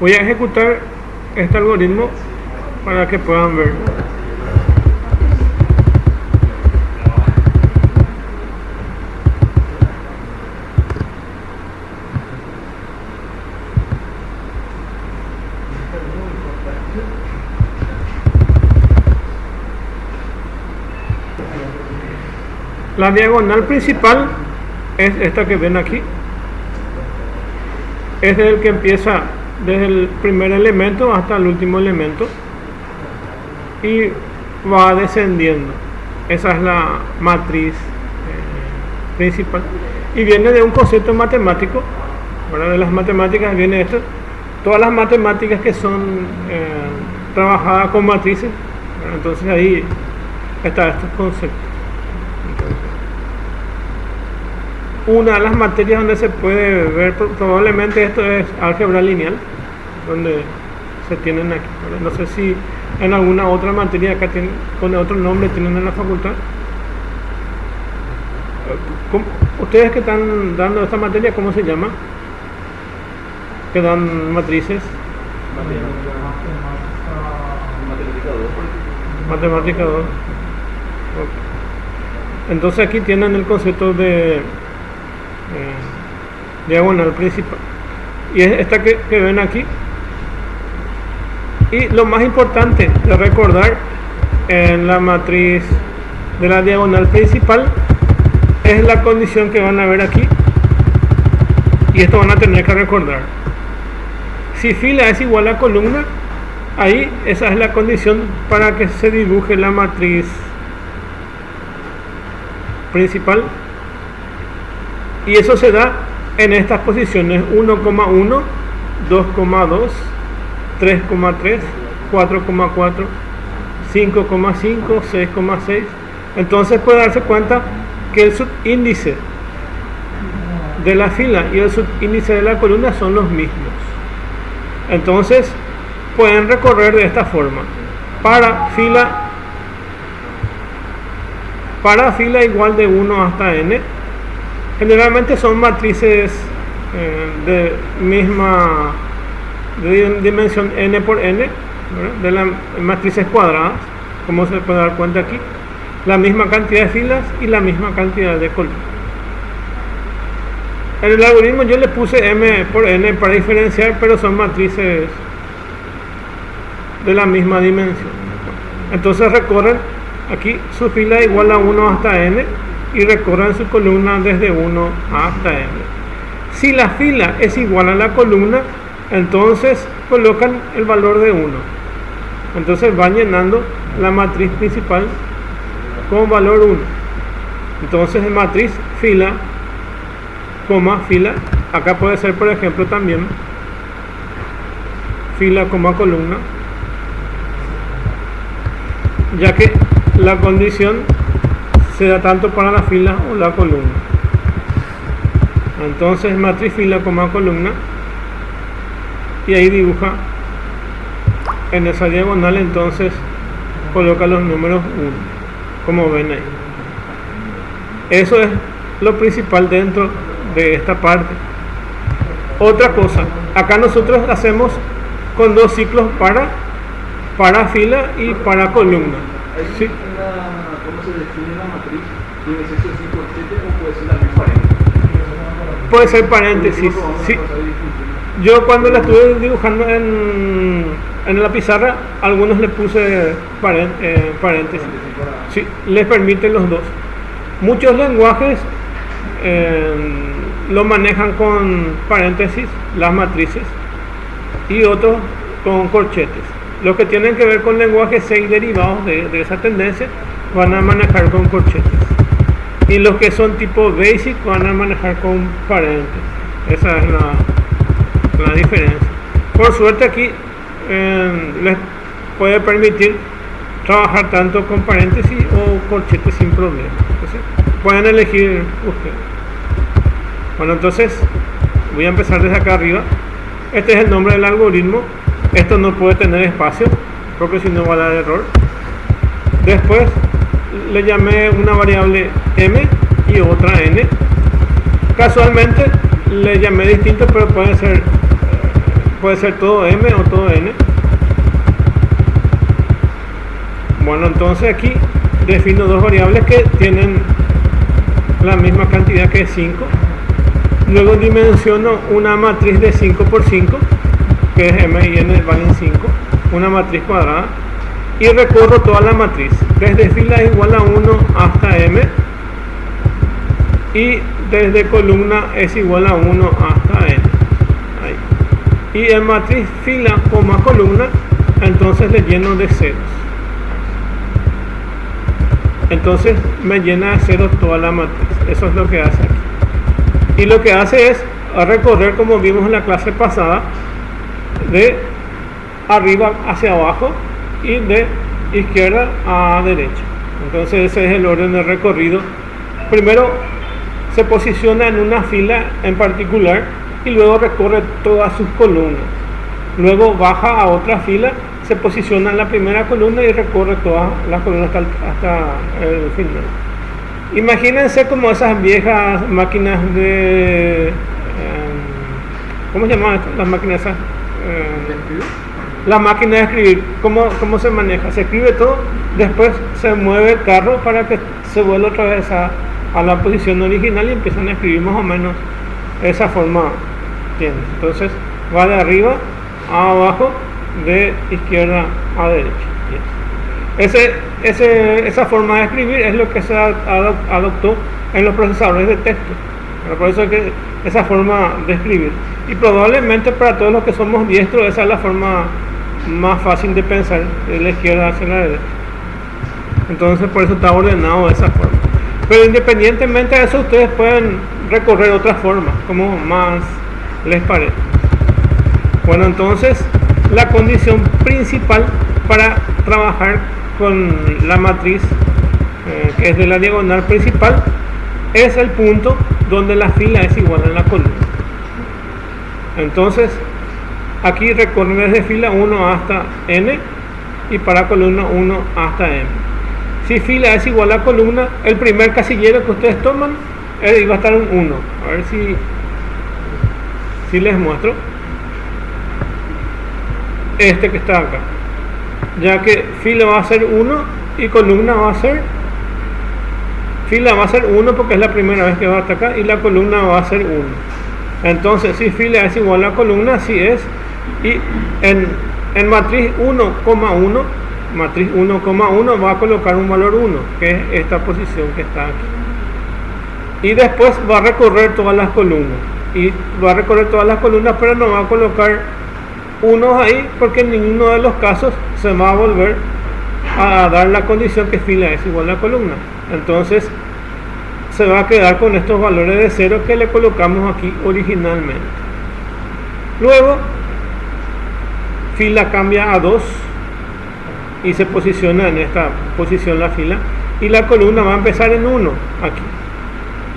Voy a ejecutar este algoritmo para que puedan ver. La diagonal principal es esta que ven aquí. Es el que empieza desde el primer elemento hasta el último elemento y va descendiendo. Esa es la matriz principal y viene de un concepto matemático. Ahora de las matemáticas viene esto. Todas las matemáticas que son trabajadas con matrices, entonces ahí está este concepto. Una de las materias donde se puede ver probablemente esto es álgebra lineal, donde se tienen aquí, ¿verdad? No sé si en alguna otra materia acá tienen, con otro nombre tienen en la facultad. Ustedes que están dando esta materia, ¿cómo se llama? Que dan matrices. Matemática 2. Okay. Entonces aquí tienen el concepto de diagonal principal y es esta que ven aquí. Y lo más importante de recordar en la matriz de la diagonal principal es la condición que van a ver aquí, y esto van a tener que recordar. Si fila es igual a columna, ahí esa es la condición para que se dibuje la matriz principal, y eso se da en estas posiciones: 1,1, 2,2, 3,3, 4,4, 5,5, 6,6. Entonces puede darse cuenta que el subíndice de la fila y el subíndice de la columna son los mismos. Entonces pueden recorrer de esta forma: para fila igual de 1 hasta n. Generalmente son matrices de misma dimensión n por n, ¿verdad? De las matrices cuadradas, como se puede dar cuenta aquí, la misma cantidad de filas y la misma cantidad de columnas. En el algoritmo yo le puse m por n para diferenciar, pero son matrices de la misma dimensión. Entonces recorren aquí su fila igual a 1 hasta n y recorren su columna desde 1 hasta n. Si la fila es igual a la columna, entonces colocan el valor de 1. Entonces van llenando la matriz principal con valor 1. Entonces en matriz fila, coma, fila, acá puede ser por ejemplo también fila, coma, columna, ya que la condición se da tanto para la fila o la columna. Entonces matriz fila, coma, columna, y ahí dibuja en esa diagonal. Entonces coloca los números 1, como ven ahí. Eso es lo principal dentro de esta parte. Otra cosa, acá nosotros hacemos con dos ciclos para fila y para columna. ¿Sí? ¿Cómo se define la matriz? ¿Tiene que ser 5 7 o puede ser también paréntesis? Puede ser paréntesis, sí. Yo cuando la estuve dibujando en la pizarra, algunos le puse paréntesis. Sí, les permiten los dos. Muchos lenguajes lo manejan con paréntesis, las matrices, y otros con corchetes. Los que tienen que ver con lenguajes 6 derivados de esa tendencia van a manejar con corchetes, y los que son tipo basic van a manejar con paréntesis. Esa es la diferencia. Por suerte aquí les puede permitir trabajar tanto con paréntesis o corchetes sin problema. Entonces, pueden elegir ustedes. Bueno, entonces voy a empezar desde acá arriba. Este es el nombre del algoritmo. Esto no puede tener espacio porque si no va a dar error. Después le llamé una variable m y otra n. Casualmente le llamé distinto, pero pueden ser puede ser todo M o todo N. Bueno, entonces aquí defino dos variables que tienen la misma cantidad que 5. Luego dimensiono una matriz de 5 por 5, que es M y N valen 5, una matriz cuadrada, y recorro toda la matriz, desde fila igual a 1 hasta M, y desde columna es igual a 1 hasta N. Ahí. Y en matriz fila, coma, columna, entonces le lleno de ceros. Entonces me llena de ceros toda la matriz. Eso es lo que hace aquí. Y lo que hace es recorrer, como vimos en la clase pasada, de arriba hacia abajo y de izquierda a derecha. Entonces ese es el orden de recorrido. Primero se posiciona en una fila en particular y luego recorre todas sus columnas. Luego baja a otra fila, se posiciona en la primera columna y recorre todas las columnas hasta el final. Imagínense como esas viejas máquinas de... ¿cómo se llaman las máquinas esas? La máquina de escribir. ¿Cómo se maneja? Se escribe todo, después se mueve el carro para que se vuelva otra vez a la posición original y empiezan a escribir más o menos esa forma tiene. Entonces va de arriba a abajo, de izquierda a derecha. Esa forma de escribir es lo que se adoptó en los procesadores de texto. Por eso es que esa forma de escribir. Y probablemente para todos los que somos diestros esa es la forma más fácil de pensar, de la izquierda hacia la derecha. Entonces por eso está ordenado de esa forma. Pero independientemente de eso, ustedes pueden recorrer otras formas, como más les parece. Bueno, entonces la condición principal para trabajar con la matriz que es de la diagonal principal es el punto donde la fila es igual a la columna. Entonces aquí recorren desde fila 1 hasta N y para columna 1 hasta M. Si fila es igual a columna, el primer casillero que ustedes toman va a estar en 1. A ver si les muestro. Este que está acá, ya que fila va a ser 1 y columna va a ser, fila va a ser 1 porque es la primera vez que va hasta acá, y la columna va a ser 1. Entonces si fila es igual a columna, sí es, y en matriz 1,1, matriz 1,1 va a colocar un valor 1, que es esta posición que está aquí, y después va a recorrer todas las columnas, pero no va a colocar unos ahí porque en ninguno de los casos se va a volver a dar la condición que fila es igual a columna. Entonces se va a quedar con estos valores de 0 que le colocamos aquí originalmente. Luego fila cambia a 2 y se posiciona en esta posición la fila, y la columna va a empezar en 1 aquí,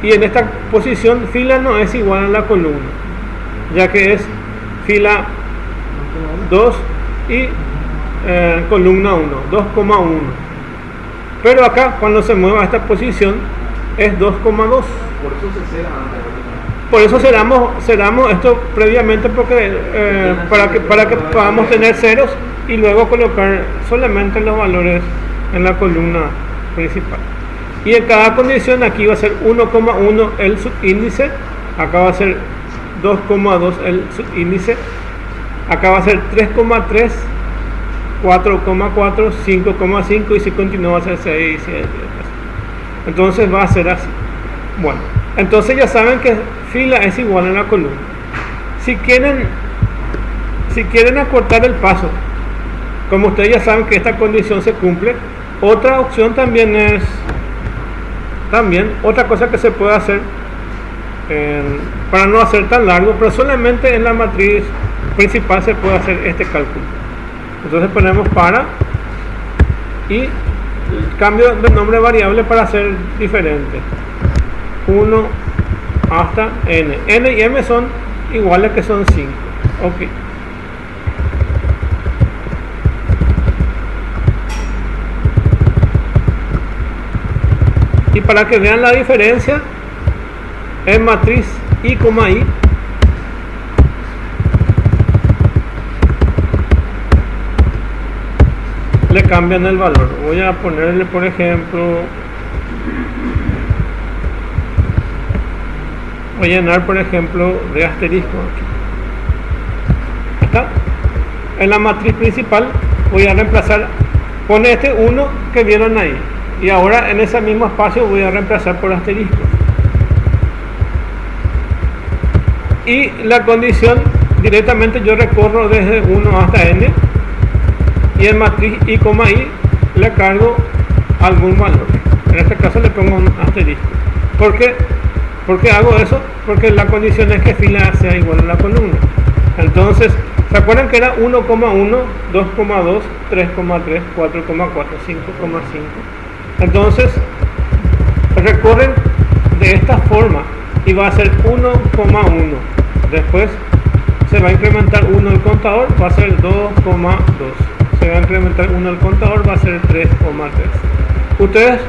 y en esta posición fila no es igual a la columna, ya que es fila 2 y columna 1, 2,1. Pero acá cuando se mueva a esta posición es 2,2. Por eso cerramos esto previamente, porque para que podamos tener ceros y luego colocar solamente los valores en la columna principal. Y en cada condición aquí va a ser 1,1 el subíndice, acá va a ser 2,2 el subíndice, acá va a ser 3,3, 4,4, 5,5 y si continúa va a ser 6, 7. Entonces va a ser así. Bueno, entonces ya saben que fila es igual a la columna. Si quieren acortar el paso, como ustedes ya saben que esta condición se cumple, otra opción también es otra cosa que se puede hacer para no hacer tan largo, pero solamente en la matriz principal se puede hacer este cálculo. Entonces ponemos para y cambio de nombre variable para hacer diferente, 1 hasta n. N y m son iguales, que son 5. Ok. Y para que vean la diferencia, en matriz i, cambian el valor. Voy a ponerle, por ejemplo, voy a llenar, por ejemplo, de asterisco aquí. ¿Está? En la matriz principal voy a reemplazar, pone este 1 que vieron ahí, y ahora en ese mismo espacio voy a reemplazar por asterisco. Y la condición directamente yo recorro desde 1 hasta n, y en matriz i, i le cargo algún valor. En este caso le pongo un asterisco. ¿Por qué? ¿Por qué hago eso? Porque la condición es que fila sea igual a la columna. Entonces, ¿se acuerdan que era 1,1, 2,2, 3,3, 4,4, 5,5? Entonces, recorren de esta forma y va a ser 1,1. Después se va a incrementar 1 el contador, va a ser 2,2. Se va a incrementar 1 el contador, va a ser 3,3. Ustedes,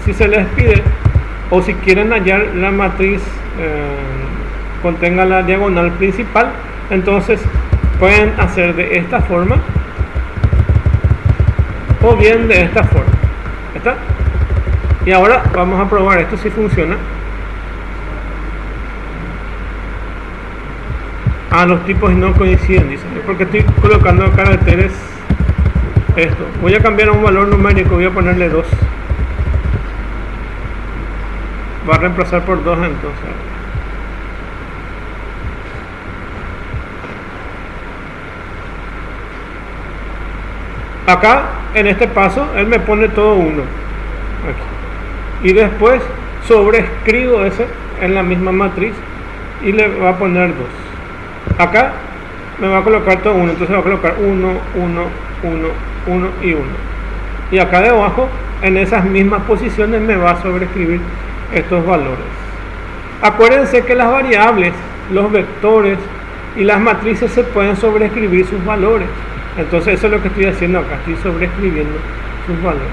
si se les pide, o si quieren hallar la matriz contenga la diagonal principal, entonces pueden hacer de esta forma o bien de esta forma. ¿Está? Y ahora vamos a probar esto si funciona. Los tipos no coinciden, dicen, porque estoy colocando caracteres. Esto voy a cambiar a un valor numérico, voy a ponerle 2. Va a reemplazar por 2 entonces. Acá en este paso él me pone todo 1 aquí, y después sobreescribo ese en la misma matriz y le va a poner 2. Acá me va a colocar todo 1, entonces va a colocar 1, 1, 1, 1 y 1. Y acá debajo, en esas mismas posiciones, me va a sobreescribir estos valores. Acuérdense que las variables, los vectores y las matrices se pueden sobreescribir sus valores. Entonces eso es lo que estoy haciendo acá, estoy sobreescribiendo sus valores.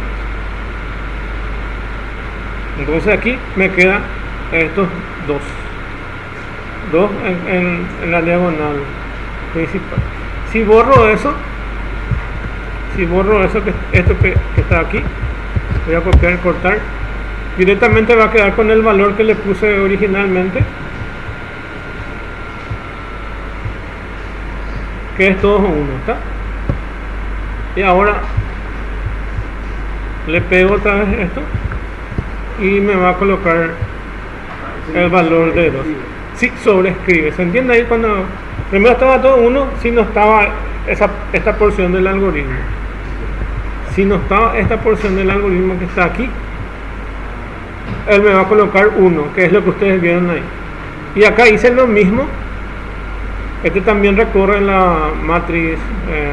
Entonces aquí me quedan estos 2 en la diagonal principal. Si borro eso, esto que está aquí, voy a copiar y cortar, directamente va a quedar con el valor que le puse originalmente, que es todo 1, ¿está? Y ahora le pego otra vez esto y me va a colocar el valor de 2. Sí, sobreescribe. ¿Se entiende ahí? Cuando primero estaba todo 1, si no estaba esta porción del algoritmo. Si no estaba esta porción del algoritmo que está aquí, él me va a colocar 1, que es lo que ustedes vieron ahí. Y acá hice lo mismo. Este también recorre la matriz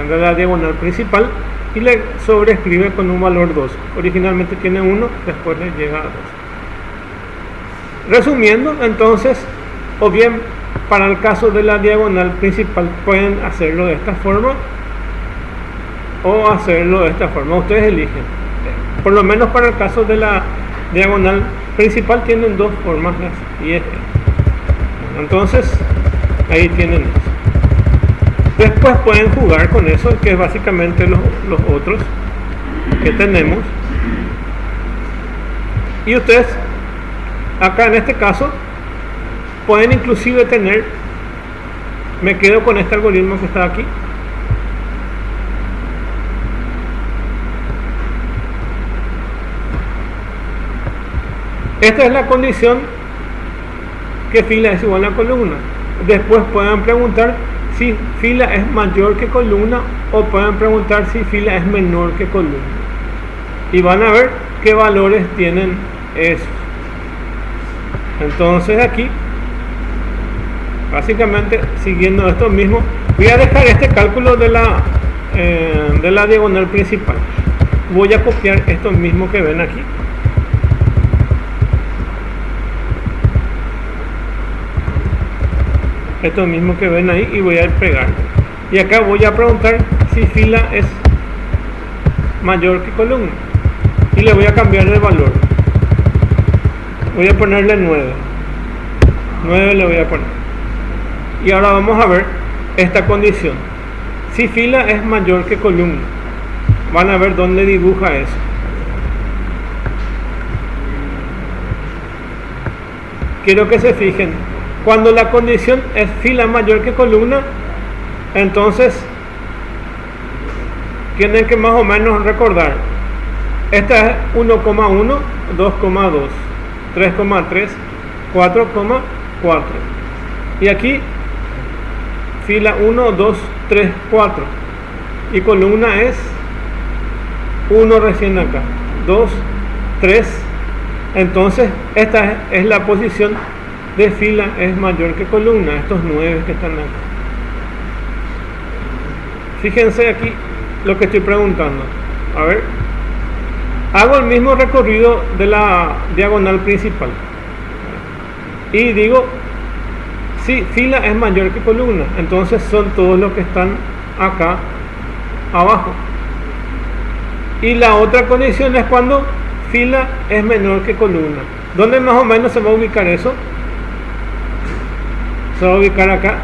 de la diagonal principal y le sobreescribe con un valor 2. Originalmente tiene 1, después le llega a 2. Resumiendo, entonces, o bien para el caso de la diagonal principal pueden hacerlo de esta forma o hacerlo de esta forma, ustedes eligen. Por lo menos para el caso de la diagonal principal tienen 2 formas y es esta. Entonces ahí tienen eso. Después pueden jugar con eso, que es básicamente los otros que tenemos. Y ustedes acá en este caso pueden inclusive tener, me quedo con este algoritmo que está aquí, esta es la condición que fila es igual a columna. Después pueden preguntar si fila es mayor que columna o pueden preguntar si fila es menor que columna, y van a ver qué valores tienen esos. Entonces aquí, básicamente siguiendo esto mismo, voy a dejar este cálculo de la diagonal principal. Voy a copiar esto mismo que ven aquí, esto mismo que ven ahí, y voy a pegar. Y acá voy a preguntar si fila es mayor que columna y le voy a cambiar el valor. Voy a ponerle 9 le voy a poner. Y ahora vamos a ver esta condición: si fila es mayor que columna. van a ver dónde dibuja eso. Quiero que se fijen, cuando la condición es fila mayor que columna, entonces tienen que más o menos recordar, esta es 1,1, 2,2, 3,3, 4,4, y aquí fila 1, 2, 3, 4, y columna es 1 recién acá, 2, 3. Entonces esta es la posición de fila, es mayor que columna, estos 9 que están acá. Fíjense aquí lo que estoy preguntando. A ver, hago el mismo recorrido de la diagonal principal y digo, si fila es mayor que columna, entonces son todos los que están acá abajo. Y la otra condición es cuando fila es menor que columna. ¿Dónde más o menos se va a ubicar eso? Se va a ubicar acá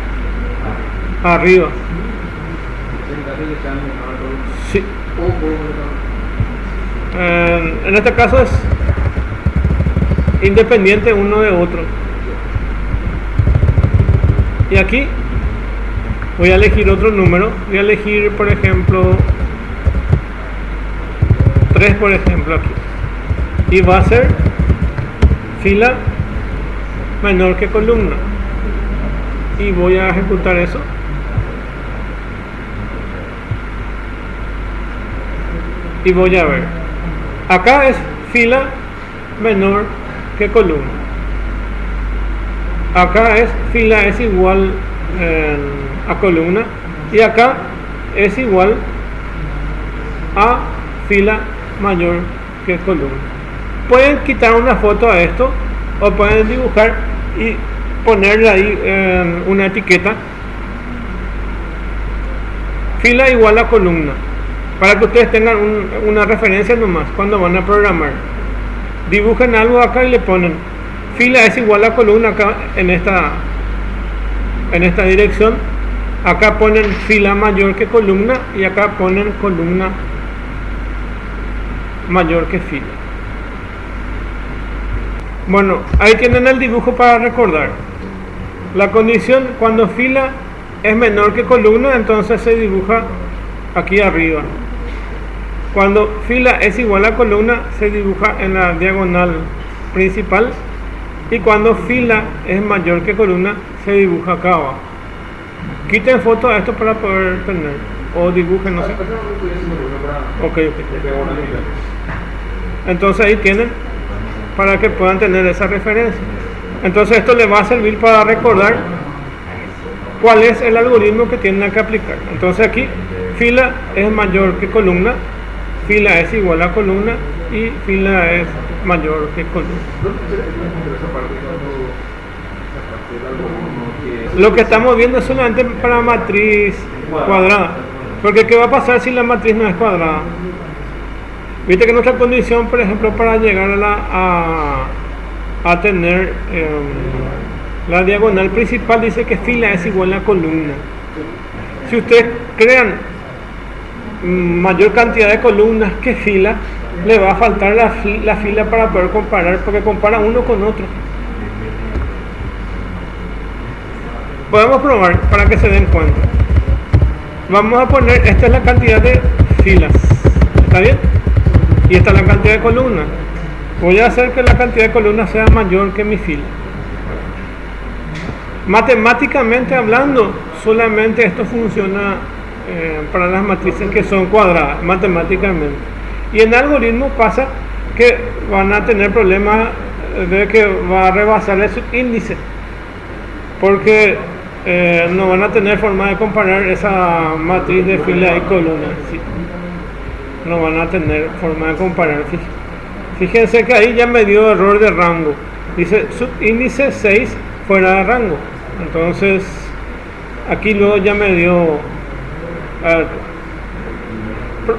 arriba. Sí. En este caso es independiente uno de otro. Y aquí voy a elegir otro número. Voy a elegir, por ejemplo, 3, por ejemplo, aquí. Y va a ser fila menor que columna. Y voy a ejecutar eso. Y voy a ver. Acá es fila menor que columna. Acá es fila es igual a columna. Y acá es igual a fila mayor que columna. Pueden quitar una foto a esto o pueden dibujar y ponerle ahí una etiqueta, fila igual a columna, para que ustedes tengan una referencia nomás cuando van a programar. Dibujen algo acá y le ponen fila es igual a columna acá en esta dirección. Acá ponen fila mayor que columna y acá ponen columna mayor que fila. Bueno, ahí tienen el dibujo para recordar. La condición cuando fila es menor que columna, entonces se dibuja aquí arriba. Cuando fila es igual a columna, se dibuja en la diagonal principal. Y cuando fila es mayor que columna, se dibuja acá abajo. Quiten foto a esto para poder tener, o dibujen, no sé. Ok. Entonces ahí tienen, para que puedan tener esa referencia. Entonces esto les va a servir para recordar cuál es el algoritmo que tienen que aplicar. Entonces aquí fila es mayor que columna, fila es igual a columna y fila es mayor que columna. Lo que estamos viendo es solamente para matriz cuadrada, porque ¿qué va a pasar si la matriz no es cuadrada? Viste que nuestra condición, por ejemplo, para llegar a tener la diagonal principal dice que fila es igual a columna. Si ustedes crean mayor cantidad de columnas que fila, le va a faltar la fila para poder comparar, porque compara uno con otro. Podemos probar para que se den cuenta. Vamos a poner, esta es la cantidad de filas, ¿está bien? Y esta es la cantidad de columnas. Voy a hacer que la cantidad de columnas sea mayor que mi fila. Matemáticamente hablando, solamente esto funciona para las matrices que son cuadradas, matemáticamente. Y en algoritmo pasa que van a tener problemas de que va a rebasar el subíndice, porque no van a tener forma de comparar esa matriz de fila y columna. ¿Sí? No van a tener forma de comparar. Fíjense que ahí ya me dio error de rango. Dice subíndice 6 fuera de rango. Entonces aquí luego ya me dio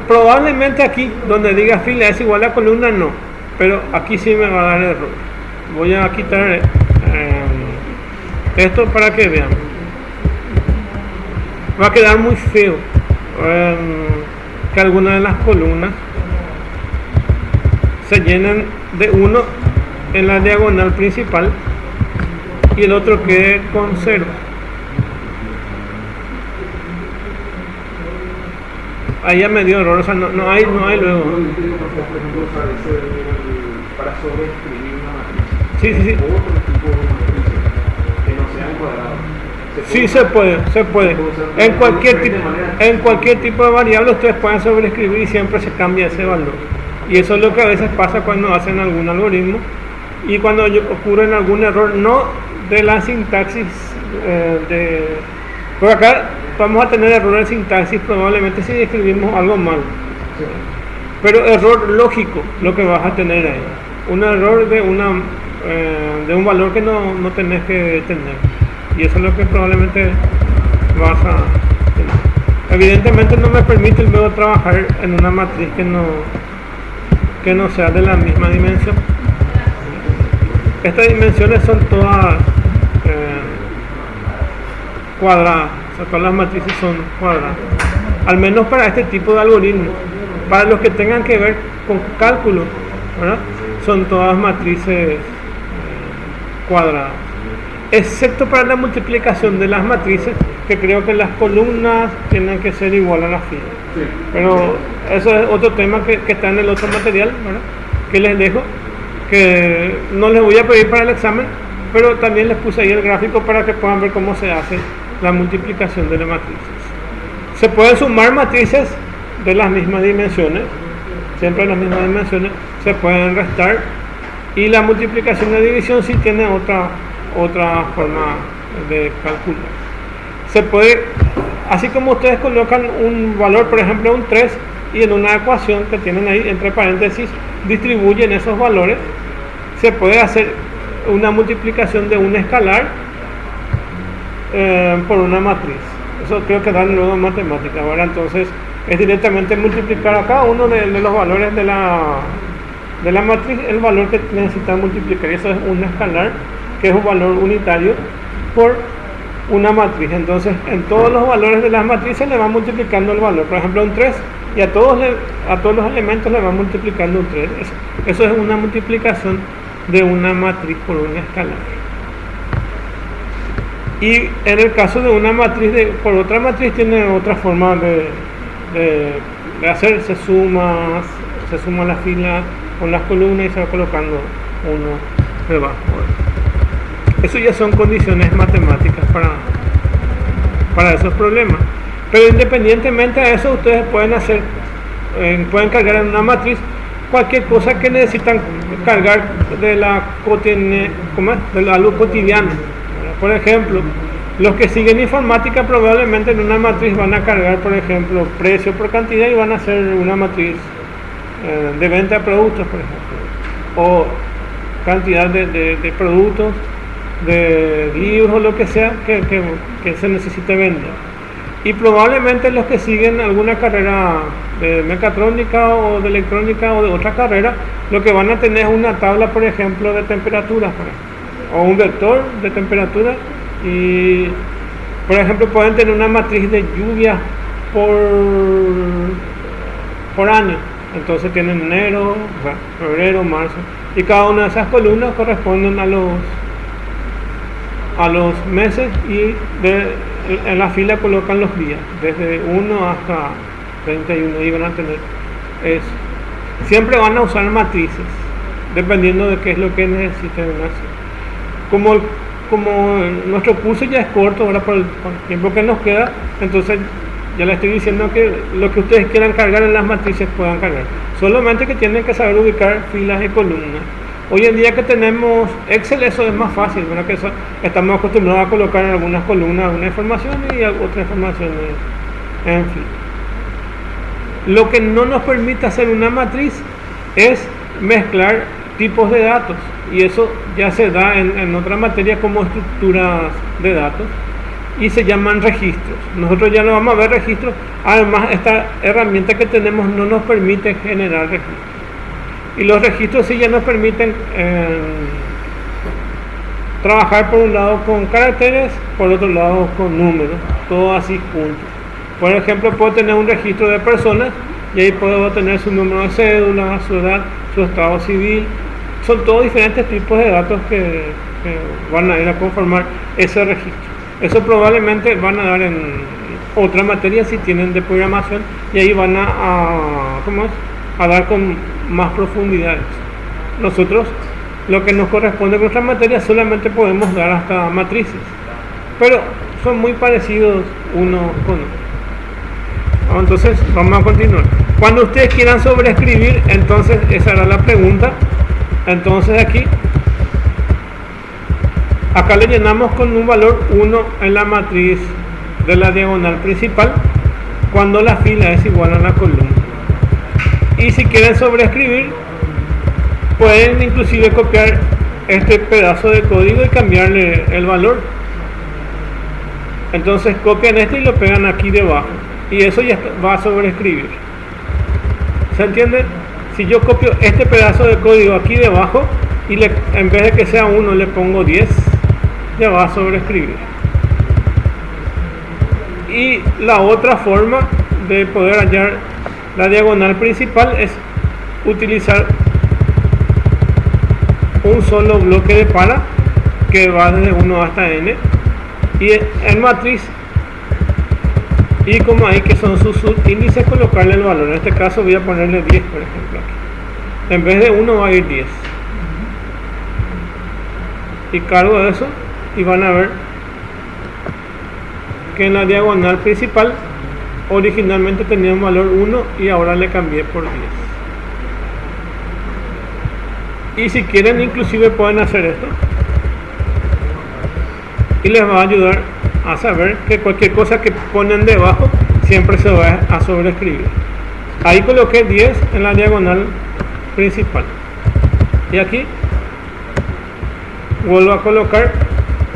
probablemente aquí donde diga fila es igual a columna no, pero aquí sí me va a dar error. Voy a quitar esto para que vean. Va a quedar muy feo. que algunas de las columnas se llenen de uno en la diagonal principal y el otro quede con 0. Ahí ya me dio error, o sea, no hay luego. Por ejemplo, usar para sobreescribir una matriz. Sí. Otro tipo de matrices que no sean cuadrados. Sí, se puede. En cualquier tipo de variable ustedes pueden sobreescribir y siempre se cambia ese valor. Y eso es lo que a veces pasa cuando hacen algún algoritmo y cuando ocurre algún error, no de la sintaxis porque acá vamos a tener error de sintaxis probablemente si escribimos algo mal. Pero error lógico lo que vas a tener ahí. Un error de un valor que no tenés que tener. Y eso es lo que probablemente vas a tener. Evidentemente no me permite luego trabajar en una matriz que no sea de la misma dimensión. Estas dimensiones son todas cuadradas, o sea, todas las matrices son cuadradas. Al menos para este tipo de algoritmos. Para los que tengan que ver con cálculo, ¿verdad? Son todas matrices cuadradas. Excepto para la multiplicación de las matrices, que creo que las columnas tienen que ser igual a las filas. Pero eso es otro tema que está en el otro material, ¿verdad? Que les dejo, que no les voy a pedir para el examen, pero también les puse ahí el gráfico para que puedan ver cómo se hace la multiplicación de las matrices. Se pueden sumar matrices de las mismas dimensiones, siempre las mismas dimensiones, se pueden restar, y la multiplicación de división sí tiene otra forma de calcular. Se puede, así como ustedes colocan un valor, por ejemplo un 3, y en una ecuación que tienen ahí entre paréntesis distribuyen esos valores, se puede hacer una multiplicación de un escalar por una matriz. Eso creo que dan luego en matemática, ¿verdad? Entonces es directamente multiplicar a cada uno de los valores de la matriz el valor que necesitan multiplicar. Eso es un escalar, que es un valor unitario por una matriz. Entonces en todos los valores de las matrices le va multiplicando el valor. Por ejemplo un 3, y a todos los elementos le va multiplicando un 3. Eso es una multiplicación de una matriz por un escalar. Y en el caso de una matriz por otra matriz tiene otra forma de hacer. Se suma la fila con las columnas y se va colocando uno debajo. Eso ya son condiciones matemáticas para esos problemas. Pero independientemente de eso, ustedes pueden cargar en una matriz cualquier cosa que necesitan cargar de algo cotidiano. Por ejemplo, los que siguen informática probablemente en una matriz van a cargar, por ejemplo, precio por cantidad y van a hacer una matriz de venta de productos, por ejemplo, o cantidad de productos, de libros o lo que sea que se necesite vender. Y probablemente los que siguen alguna carrera de mecatrónica o de electrónica o de otra carrera, lo que van a tener es una tabla, por ejemplo, de temperaturas, o un vector de temperatura, y por ejemplo pueden tener una matriz de lluvia por año. Entonces tienen enero, febrero, marzo, y cada una de esas columnas corresponden a los meses, y en la fila colocan los días, desde 1 hasta 31, y van a tener eso. Siempre van a usar matrices, dependiendo de qué es lo que necesiten hacer. Como nuestro curso ya es corto, ahora por el tiempo que nos queda, entonces ya les estoy diciendo que lo que ustedes quieran cargar en las matrices puedan cargar. Solamente que tienen que saber ubicar filas y columnas. Hoy en día que tenemos Excel, eso es más fácil, ¿verdad? Que estamos acostumbrados a colocar en algunas columnas alguna información y otra información en fin. Lo que no nos permite hacer una matriz es mezclar tipos de datos, y eso ya se da en otra materia como estructuras de datos, y se llaman registros. Nosotros ya no vamos a ver registros. Además, esta herramienta que tenemos no nos permite generar registros. Y los registros sí ya nos permiten trabajar por un lado con caracteres, por otro lado con números, todo así juntos. Por ejemplo, puedo tener un registro de personas y ahí puedo tener su número de cédula, su edad, su estado civil. Son todos diferentes tipos de datos que van a ir a conformar ese registro. Eso probablemente van a dar en otra materia si tienen de programación, y ahí van a dar con más profundidades. Nosotros, lo que nos corresponde con nuestras materias, solamente podemos dar hasta matrices, pero son muy parecidos uno con otro. Entonces vamos a continuar. Cuando ustedes quieran sobreescribir, entonces esa era la pregunta. Entonces acá le llenamos con un valor 1 en la matriz de la diagonal principal cuando la fila es igual a la columna. Y si quieren sobreescribir, pueden inclusive copiar este pedazo de código y cambiarle el valor. Entonces copian esto y lo pegan aquí debajo, y eso ya va a sobreescribir. ¿Se entiende? Si yo copio este pedazo de código aquí debajo y en vez de que sea 1 le pongo 10, ya va a sobreescribir. Y la otra forma de poder hallar la diagonal principal es utilizar un solo bloque de para que va desde 1 hasta n, y en matriz, y como ahí que son sus subíndices, colocarle el valor. En este caso voy a ponerle 10, por ejemplo, aquí. En vez de 1 va a ir 10, y cargo eso, y van a ver que en la diagonal principal originalmente tenía un valor 1 y ahora le cambié por 10. Y si quieren, inclusive pueden hacer esto, y les va a ayudar a saber que cualquier cosa que ponen debajo siempre se va a sobreescribir. Ahí coloqué 10 en la diagonal principal, y aquí vuelvo a colocar,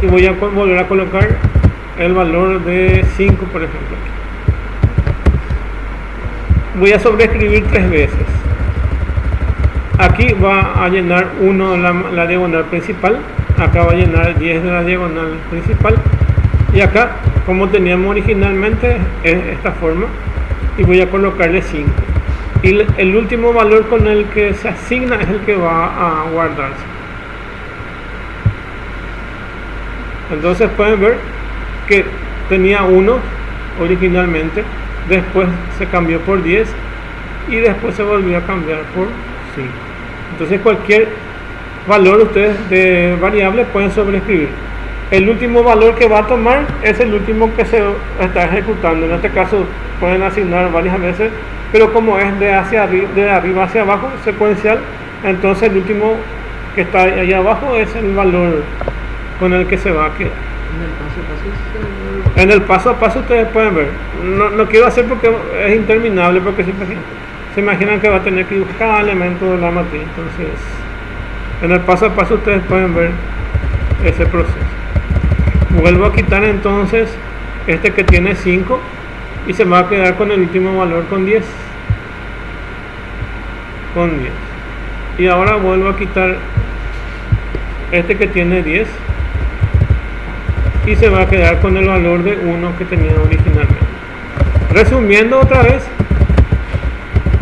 y voy a volver a colocar el valor de 5, por ejemplo. Voy a sobreescribir 3 veces. Aquí va a llenar 1 la diagonal principal, acá va a llenar 10 de la diagonal principal, y acá, como teníamos originalmente, es esta forma, y voy a colocarle 5. Y el último valor con el que se asigna es el que va a guardarse. Entonces pueden ver que tenía 1 originalmente, después se cambió por 10 y después se volvió a cambiar por 5. Entonces cualquier valor ustedes de variable pueden sobreescribir. El último valor que va a tomar es el último que se está ejecutando. En este caso pueden asignar varias veces, pero como es de arriba hacia abajo, secuencial, entonces el último que está ahí abajo es el valor con el que se va a quedar. En el paso a paso ustedes pueden ver. No quiero hacer porque es interminable, porque se imaginan que va a tener que dibujar cada elemento de la matriz. Entonces, en el paso a paso ustedes pueden ver ese proceso. Vuelvo a quitar entonces este que tiene 5 y se va a quedar con el último valor con 10. Y ahora vuelvo a quitar este que tiene 10 y se va a quedar con el valor de 1 que tenía originalmente. Resumiendo otra vez,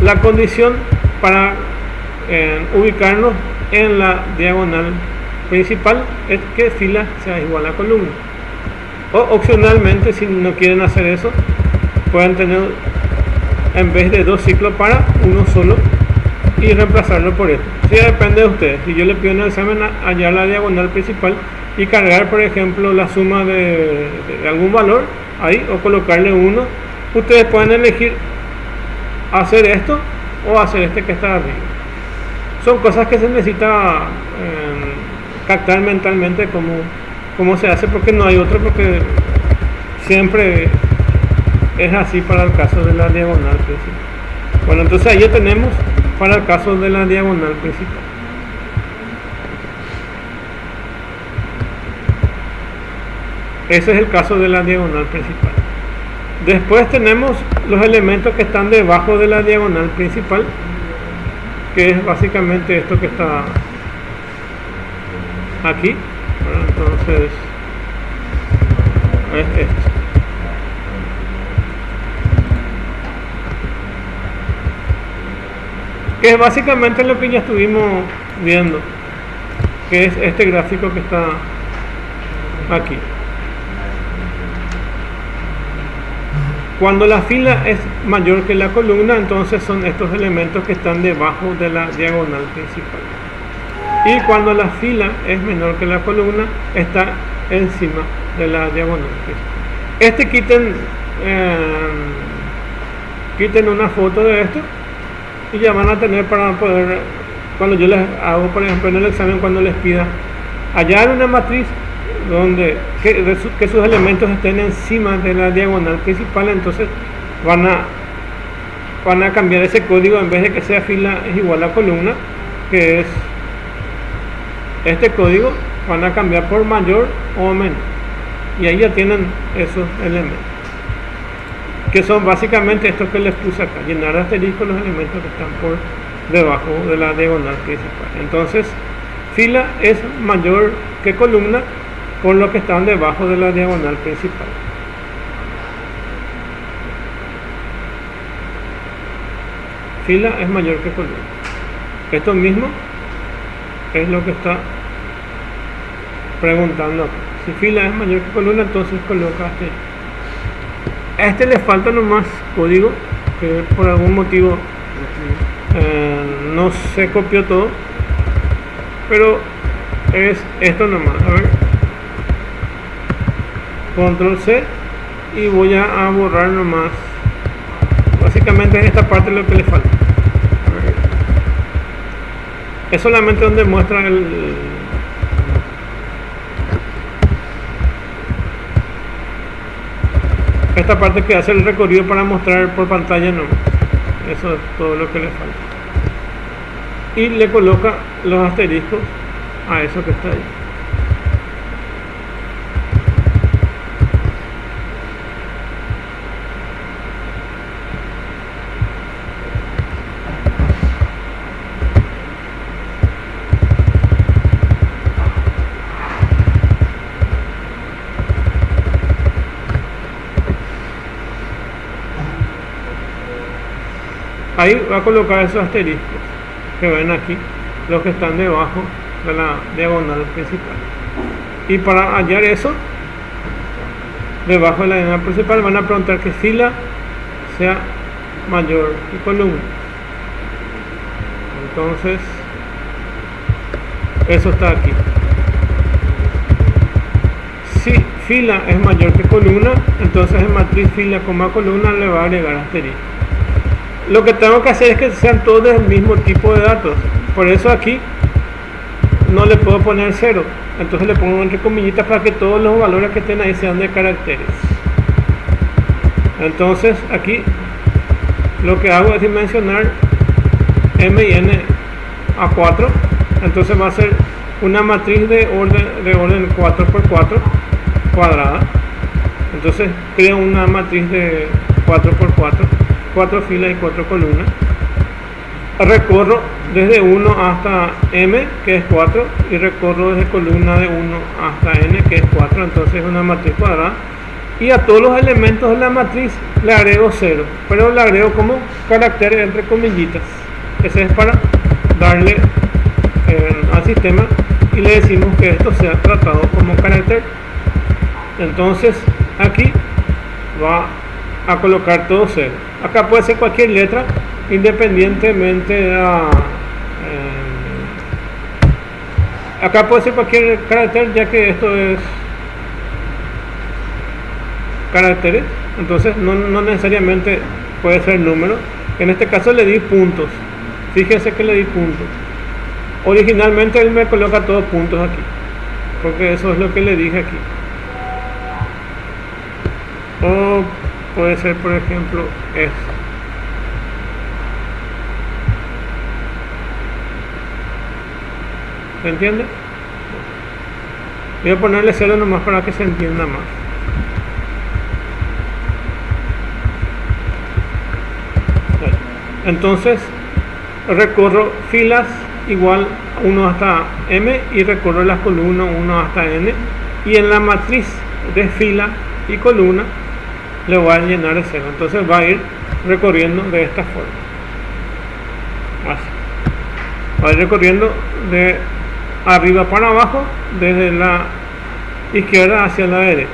la condición para ubicarnos en la diagonal principal es que fila sea igual a columna. O opcionalmente, si no quieren hacer eso, pueden tener en vez de 2 ciclos para, uno solo y reemplazarlo por esto. Sí, depende de ustedes. Si yo le pido en el examen hallar la diagonal principal y cargar, por ejemplo, la suma de algún valor ahí, o colocarle 1, ustedes pueden elegir hacer esto o hacer este que está arriba. Son cosas que se necesita captar mentalmente cómo se hace, porque no hay otro, porque siempre es así para el caso de la diagonal principal. Bueno, entonces ahí ya tenemos para el caso de la diagonal principal. Ese es el caso de la diagonal principal. Después tenemos los elementos que están debajo de la diagonal principal, que es básicamente esto que está aquí. Bueno, entonces es esto. que es básicamente lo que ya estuvimos viendo, que es este gráfico que está aquí. Cuando la fila es mayor que la columna, entonces son estos elementos que están debajo de la diagonal principal. Y cuando la fila es menor que la columna, está encima de la diagonal principal. Quiten una foto de esto y ya van a tener para poder, cuando yo les hago, por ejemplo, en el examen, cuando les pida hallar una matriz donde que sus elementos estén encima de la diagonal principal, entonces van a cambiar ese código. En vez de que sea fila es igual a columna, que es este código, van a cambiar por mayor o menor, y ahí ya tienen esos elementos, que son básicamente estos que les puse acá: llenar asterisco los elementos que están por debajo de la diagonal principal. Entonces fila es mayor que columna por lo que están debajo de la diagonal principal. Fila es mayor que columna. Esto mismo es lo que está preguntando acá. Si fila es mayor que columna, entonces coloca a este le falta nomás código, que por algún motivo no se copió todo, pero es esto nomás. A ver, control C, y voy a borrar nomás. Básicamente es esta parte lo que le falta. A ver, es solamente donde muestra esta parte que hace el recorrido para mostrar por pantalla, no. Eso es todo lo que le falta. Y le coloca los asteriscos a eso que está ahí. Ahí va a colocar esos asteriscos que ven aquí, los que están debajo de la diagonal principal. Y para hallar eso, debajo de la diagonal principal, van a preguntar que fila sea mayor que columna. Entonces, eso está aquí. Si fila es mayor que columna, entonces en matriz fila, columna le va a agregar asterisco. Lo que tengo que hacer es que sean todos del mismo tipo de datos. Por eso aquí no le puedo poner 0. Entonces le pongo entre comillitas para que todos los valores que estén ahí sean de caracteres. Entonces aquí lo que hago es dimensionar m y n a 4. Entonces va a ser una matriz de orden 4x4 cuadrada. Entonces creo una matriz de 4x4, 4 filas y 4 columnas. Recorro desde 1 hasta m, que es 4, y recorro desde columna de 1 hasta n, que es 4. Entonces es una matriz cuadrada. Y a todos los elementos de la matriz le agrego 0, pero le agrego como carácter entre comillitas. Ese es para darle al sistema, y le decimos que esto sea tratado como carácter. Entonces aquí va a colocar todo 0. Acá puede ser cualquier letra, independientemente de acá puede ser cualquier carácter, ya que esto es caracteres. Entonces no necesariamente puede ser número. En este caso le di puntos. Fíjese que le di puntos. Originalmente él me coloca todos puntos aquí, porque eso es lo que le dije aquí. O puede ser, por ejemplo, esto. ¿Se entiende? Voy a ponerle 0 nomás para que se entienda más. Entonces recorro filas igual 1 hasta m, y recorro las columnas 1 hasta n, y en la matriz de fila y columna le voy a llenar el 0. Entonces va a ir recorriendo de esta forma. Así. Va a ir recorriendo de arriba para abajo, desde la izquierda hacia la derecha,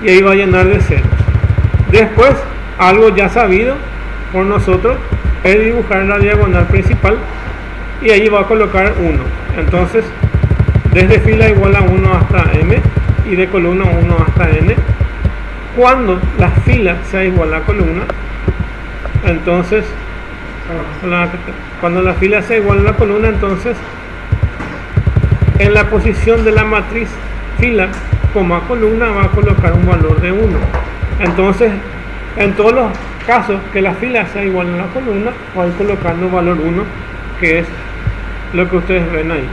y ahí va a llenar de ceros. Después, algo ya sabido por nosotros es dibujar la diagonal principal, y ahí va a colocar 1. Entonces, desde fila igual a 1 hasta m y de columna 1 hasta n, cuando la fila sea igual a columna, entonces cuando la fila sea igual a la columna, entonces en la posición de la matriz fila, columna, va a colocar un valor de 1. Entonces, en todos los casos que la fila sea igual a la columna, va a ir colocando valor 1, que es lo que ustedes ven ahí.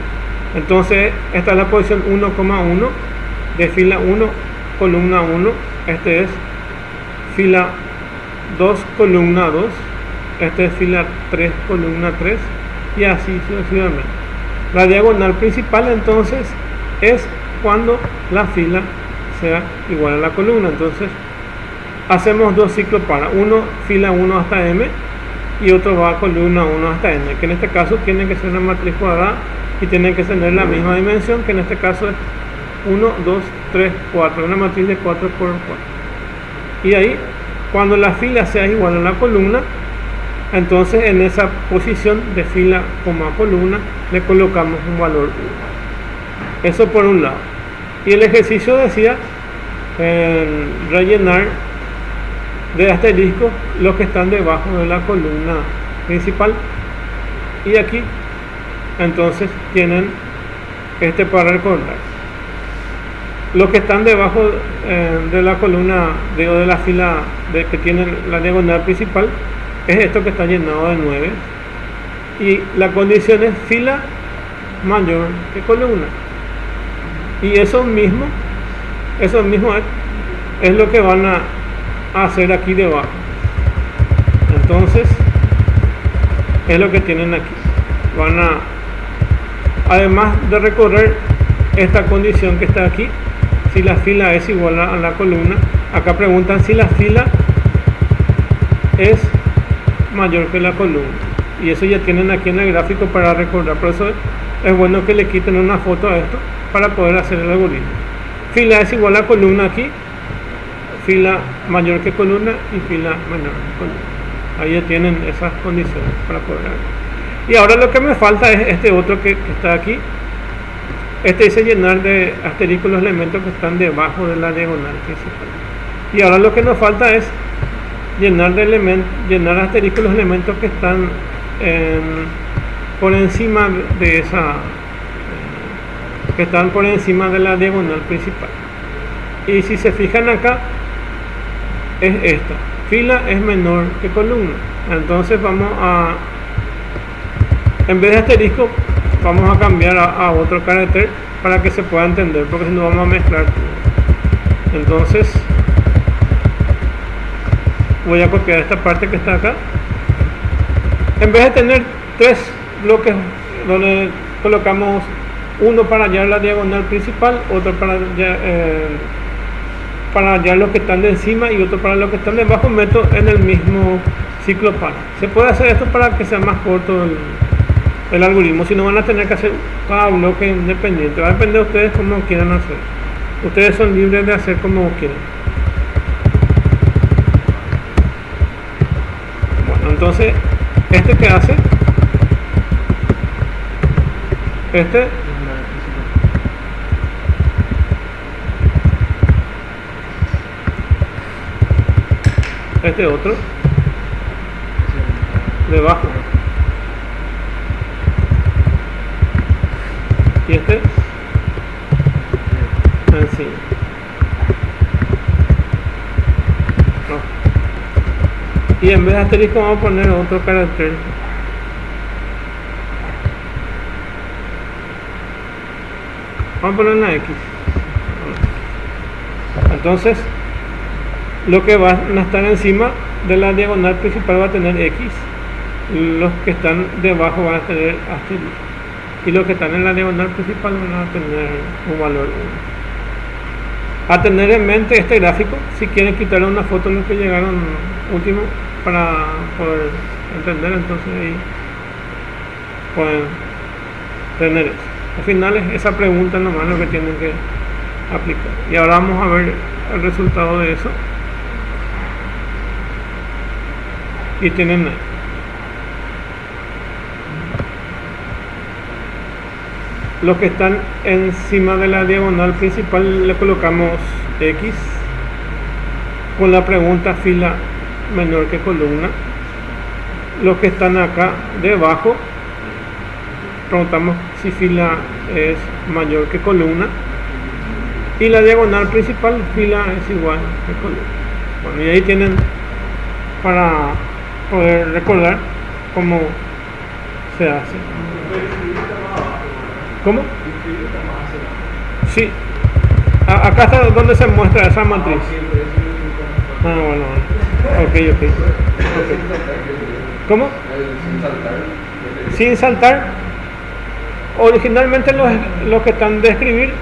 Entonces, esta es la posición 1,1 de fila 1, columna 1. Este es fila 2, columna 2. Este es fila 3, columna 3, y así sucesivamente. La diagonal principal, entonces, es cuando la fila sea igual a la columna. Entonces, hacemos dos ciclos para uno, fila 1 hasta m, y otro va a columna 1 hasta n, que en este caso tiene que ser una matriz cuadrada y tiene que tener la misma dimensión, que en este caso es 1, 2, 3, 4, una matriz de 4 por 4. Y ahí, cuando la fila sea igual a la columna, entonces en esa posición de fila, columna, le colocamos un valor 1. Eso por un lado. Y el ejercicio decía rellenar de asterisco los que están debajo de la columna principal. Y aquí entonces tienen para recordar. Los que están debajo de la columna de la fila que tienen la diagonal principal es esto que está llenado de 9, y la condición es fila mayor que columna, y eso mismo es lo que van a hacer aquí debajo. Entonces es lo que tienen aquí. Van a, además de recorrer esta condición que está aquí, si la fila es igual a la columna, acá preguntan si la fila es mayor que la columna, y eso ya tienen aquí en el gráfico para recordar. Por eso es bueno que le quiten una foto a esto para poder hacer el algoritmo. Fila es igual a columna aquí, fila mayor que columna y fila menor que columna. Ahí ya tienen esas condiciones para poder hacer. Y ahora lo que me falta es este otro que está aquí. Este dice llenar de asterisco los elementos que están debajo de la diagonal principal. Y ahora lo que nos falta es llenar asterisco los elementos que están por encima de esa, que están por encima de la diagonal principal. Y si se fijan acá, es esta fila es menor que columna. Entonces vamos a, en vez de asterisco, vamos a cambiar a otro carácter para que se pueda entender, porque si no vamos a mezclar todo. Entonces voy a copiar esta parte que está acá. En vez de tener 3 bloques donde colocamos uno para hallar la diagonal principal, otro para hallar los que están de encima y otro para los que están debajo, meto en el mismo ciclo para. Se puede hacer esto para que sea más corto el algoritmo, si no van a tener que hacer cada bloque independiente. Va a depender de ustedes cómo quieran hacer. Ustedes son libres de hacer como quieran. Bueno, entonces este que hace este otro debajo, y este encima. Y en vez de asterisco vamos a poner otro carácter. Vamos a poner una X. Entonces lo que van a estar encima de la diagonal principal va a tener X, los que están debajo van a tener asterisco, y los que están en la diagonal principal van a tener un valor 1. A tener en mente este gráfico, si quieren quitarle una foto de los que llegaron último para poder entender. Entonces ahí pueden tener eso. Al final es esa pregunta nomás lo que tienen que aplicar. Y ahora vamos a ver el resultado de eso. Y tienen ahí. Los que están encima de la diagonal principal le colocamos X con la pregunta fila menor que columna. Los que están acá debajo preguntamos si fila es mayor que columna, y la diagonal principal fila es igual que columna. Bueno, y ahí tienen para poder recordar cómo se hace. ¿Cómo? Sí. Acá está donde se muestra esa matriz. Ah, bueno. Ok. ¿Cómo? Sin saltar. Originalmente los que están de escribir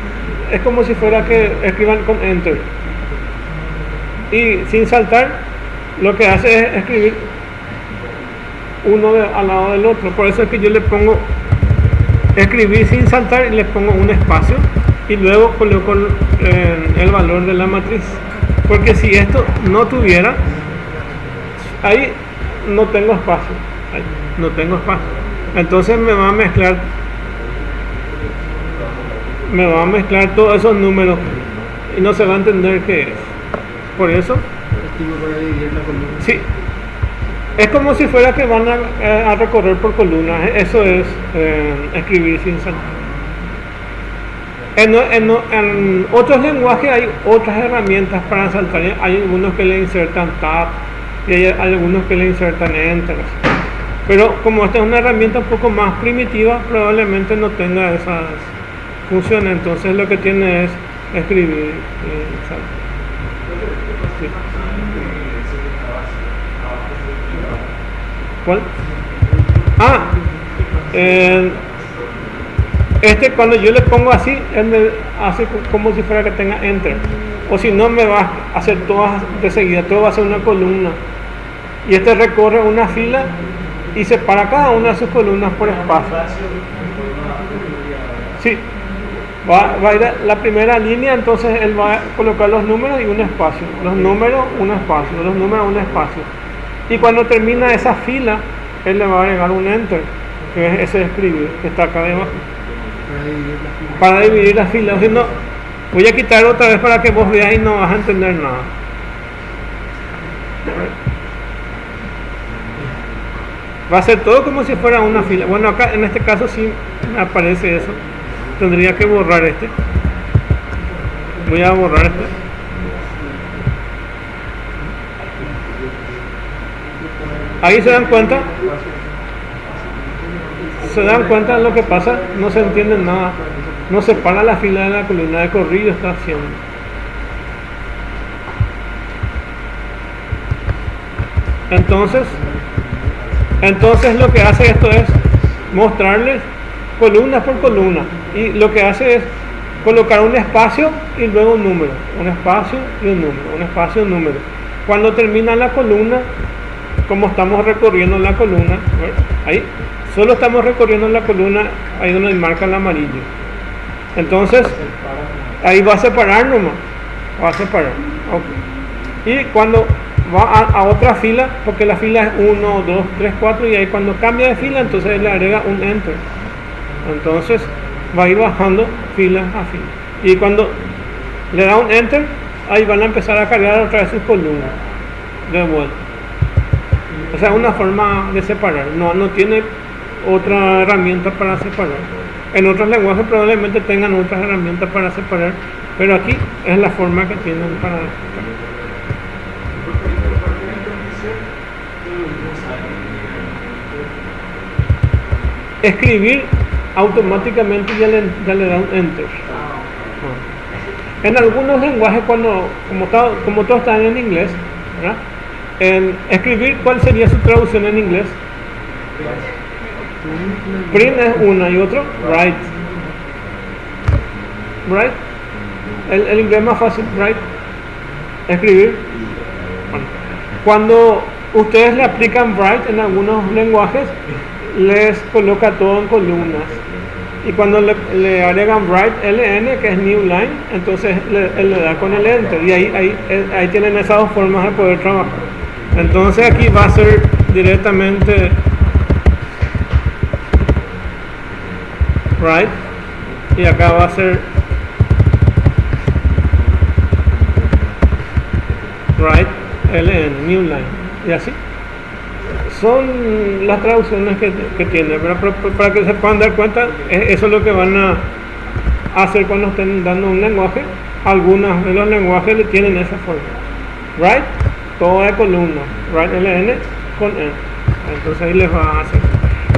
es como si fuera que escriban con Enter. Y sin saltar, lo que hace es escribir uno al lado del otro. Por eso es que yo le pongo escribir sin saltar y le pongo un espacio y luego coloco el valor de la matriz, porque si esto no tuviera, ahí no tengo espacio, entonces me va a mezclar todos esos números y no se va a entender qué es. Por eso sí, es como si fuera que van a recorrer por columnas. Eso es escribir sin saltar. En otros lenguajes hay otras herramientas para saltar. Hay algunos que le insertan tab y hay algunos que le insertan enter. Pero como esta es una herramienta un poco más primitiva, probablemente no tenga esas funciones. Entonces lo que tiene es escribir y saltar. Sí. ¿Cuál? Cuando yo le pongo así, él me hace como si fuera que tenga enter, o si no me va a hacer todas de seguida, todo va a ser una columna, y recorre una fila y separa cada una de sus columnas por espacio. Sí, va a ir a la primera línea, entonces él va a colocar los números y un espacio, los números, un espacio, los números, un espacio. Y cuando termina esa fila, él le va a agregar un enter, que es ese escribir, que está acá debajo. Para dividir la fila. O sea, no, voy a quitar otra vez para que vos veas y no vas a entender nada. Va a ser todo como si fuera una fila. Bueno, acá en este caso sí me aparece eso. Tendría que borrar este. Voy a borrar este. Ahí se dan cuenta de lo que pasa, no se entiende nada, no separa la fila de la columna de corrido, está haciendo. Entonces lo que hace esto es mostrarles columna por columna, y lo que hace es colocar un espacio y luego un número, un espacio y un número, un espacio y un número. Cuando termina la columna, como estamos recorriendo la columna, ahí solo estamos recorriendo la columna, ahí donde marca el amarillo. Entonces ahí va a separar nomás, okay. Y cuando va a otra fila, porque la fila es 1, 2, 3, 4, y ahí cuando cambia de fila, entonces le agrega un enter. Entonces va a ir bajando fila a fila, y cuando le da un enter, ahí van a empezar a cargar otra vez sus columnas de vuelta. O sea, una forma de separar, no tiene otra herramienta para separar. En otros lenguajes probablemente tengan otras herramientas para separar, pero aquí es la forma que tienen para separar. Escribir automáticamente ya le da un enter. En algunos lenguajes, como todos están en inglés, ¿verdad? En escribir, ¿cuál sería su traducción en inglés? Print es una, y otro write. El inglés más fácil, write, escribir. Bueno, cuando ustedes le aplican write en algunos lenguajes, les coloca todo en columnas. Y cuando le agregan write LN, que es new line, entonces él le da con el enter. Y ahí tienen esas dos formas de poder trabajar. Entonces aquí va a ser directamente write. Y acá va a ser write LN, new line. Y así. Son las traducciones que tiene, pero para que se puedan dar cuenta, eso es lo que van a hacer cuando estén dando un lenguaje. Algunos de los lenguajes tienen esa forma. Write, todo de columna. Write LN con N. Entonces ahí les va a hacer.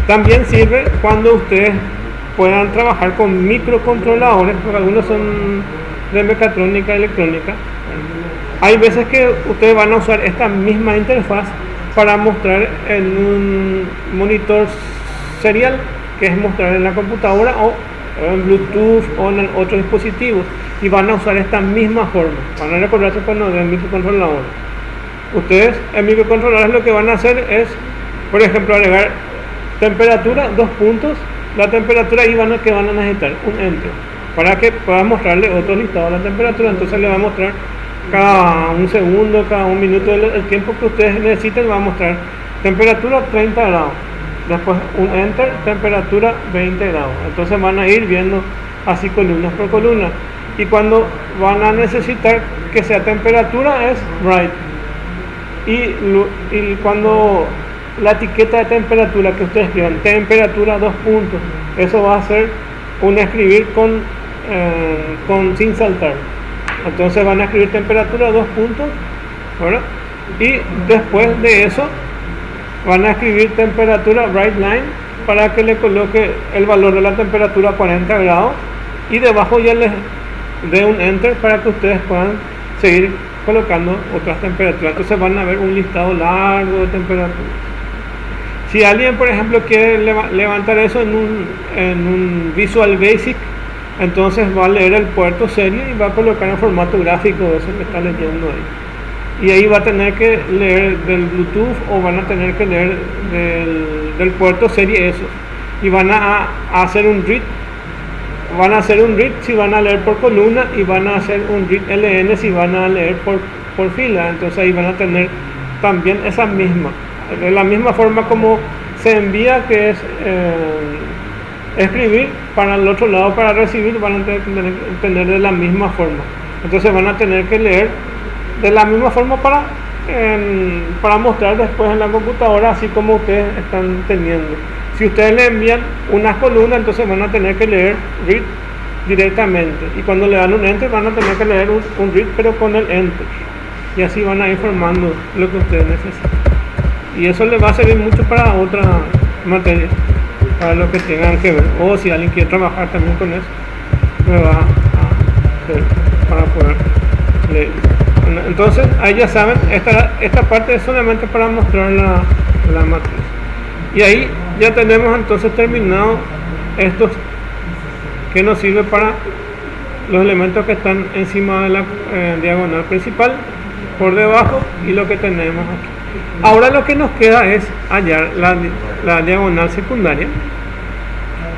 También sirve cuando ustedes puedan trabajar con microcontroladores, porque algunos son de mecatrónica, electrónica. Hay veces que ustedes van a usar esta misma interfaz para mostrar en un monitor serial, que es mostrar en la computadora o en Bluetooth o en otros dispositivos, y van a usar esta misma forma. Van a recordarse cuando den microcontrolador. Ustedes en microcontroladores lo que van a hacer es, por ejemplo, agregar temperatura, 2 puntos, la temperatura, y que van a necesitar un enter para que pueda mostrarle otro listado de la temperatura. Entonces le va a mostrar cada un segundo, cada un minuto, el tiempo que ustedes necesiten. Va a mostrar temperatura 30 grados, después un enter, temperatura 20 grados. Entonces van a ir viendo así columna por columna, y cuando van a necesitar que sea temperatura es write, y cuando la etiqueta de temperatura que ustedes escriban temperatura 2 puntos, eso va a ser un escribir con sin saltar. Entonces van a escribir temperatura 2 puntos, ¿verdad? Y después de eso van a escribir temperatura write line para que le coloque el valor de la temperatura a 40 grados, y debajo ya les dé un enter para que ustedes puedan seguir colocando otras temperaturas. Entonces van a ver un listado largo de temperaturas. Si alguien, por ejemplo, quiere levantar eso en un Visual Basic, entonces va a leer el puerto serie y va a colocar en formato gráfico eso que está leyendo ahí. Y ahí va a tener que leer del Bluetooth, o van a tener que leer del puerto serie eso. Y van a hacer un read. Van a hacer un read si van a leer por columna, y van a hacer un read LN si van a leer por fila. Entonces ahí van a tener también esa misma. De la misma forma como se envía, que es escribir, para el otro lado, para recibir, van a tener de la misma forma. Entonces van a tener que leer de la misma forma para mostrar después en la computadora, así como ustedes están teniendo. Si ustedes le envían unas columnas, entonces van a tener que leer read directamente, y cuando le dan un enter van a tener que leer un read pero con el enter, y así van a ir formando lo que ustedes necesitan. Y eso les va a servir mucho para otra materia, para lo que tengan que ver, o si alguien quiere trabajar también con eso, me va a hacer para poder leer. Entonces ahí ya saben, esta parte es solamente para mostrar la matriz. Y ahí ya tenemos entonces terminado estos que nos sirve para los elementos que están encima de la diagonal principal, por debajo, y lo que tenemos aquí. Ahora lo que nos queda es hallar la diagonal secundaria.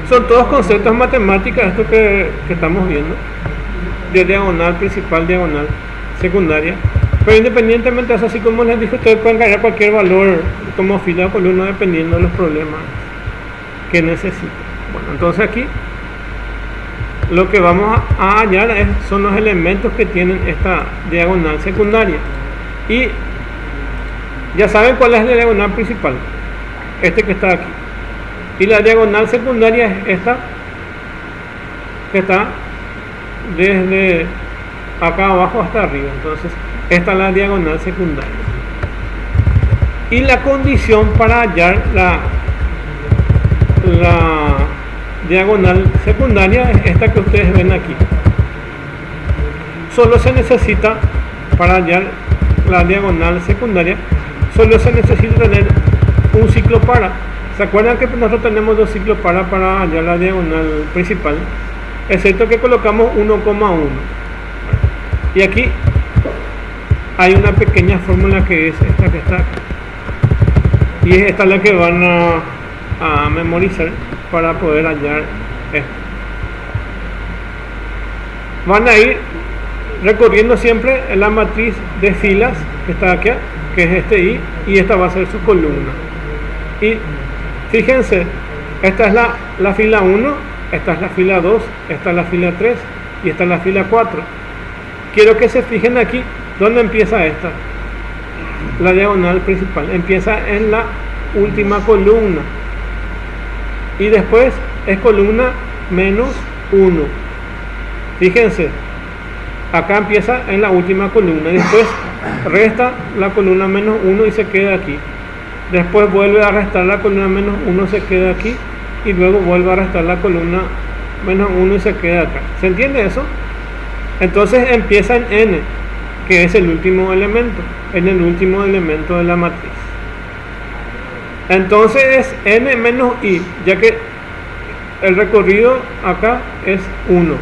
Son todos conceptos matemáticos estos que estamos viendo, de diagonal principal, diagonal secundaria. Pero independientemente de eso, así como les dije, ustedes pueden cargar cualquier valor como fila o columna dependiendo de los problemas que necesiten. Bueno, entonces aquí lo que vamos a hallar son los elementos que tienen esta diagonal secundaria. Y ya saben cuál es la diagonal principal, este que está aquí. Y la diagonal secundaria es esta, que está desde acá abajo hasta arriba. Entonces esta es la diagonal secundaria. Y la condición para hallar la diagonal secundaria es esta que ustedes ven aquí. Solo se necesita, para hallar la diagonal secundaria, solo se necesita tener un ciclo para. ¿Se acuerdan que nosotros tenemos 2 ciclos para hallar la diagonal principal? Excepto que colocamos 1,1. Y aquí hay una pequeña fórmula que es esta que está aquí. Y es esta la que van a a memorizar para poder hallar esto. Van a ir recorriendo siempre en la matriz de filas que está aquí, que es este I, y esta va a ser su columna. Y fíjense, esta es la fila 1, esta es la fila 2, esta es la fila 3 y esta es la fila 4. Quiero que se fijen aquí, ¿dónde empieza esta? La diagonal principal empieza en la última columna y después es columna menos 1. Fíjense, acá empieza en la última columna y después resta la columna menos 1 y se queda aquí. Después vuelve a restar la columna menos 1, se queda aquí, y luego vuelve a restar la columna menos 1 y se queda acá. ¿Se entiende eso? Entonces empieza en n, que es el último elemento, en el último elemento de la matriz. Entonces es n menos i, ya que el recorrido acá es 1,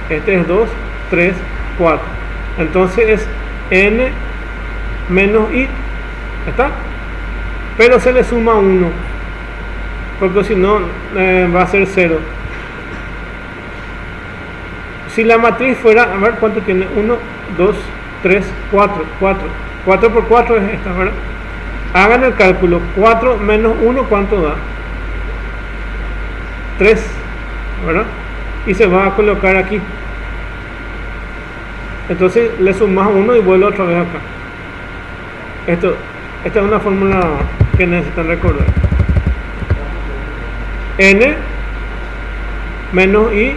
este es 2, 3, 4. Entonces es n menos i, ¿está? Pero se le suma 1, porque si no va a ser 0. Si la matriz fuera, a ver cuánto tiene, 1, 2, 3, 4, 4 por 4 es esta, ¿verdad? Hagan el cálculo, 4 menos 1, ¿cuánto da? 3, ¿verdad? Y se va a colocar aquí. Entonces le sumas 1 y vuelve otra vez acá. Esta es una fórmula que necesitan recordar. N menos i,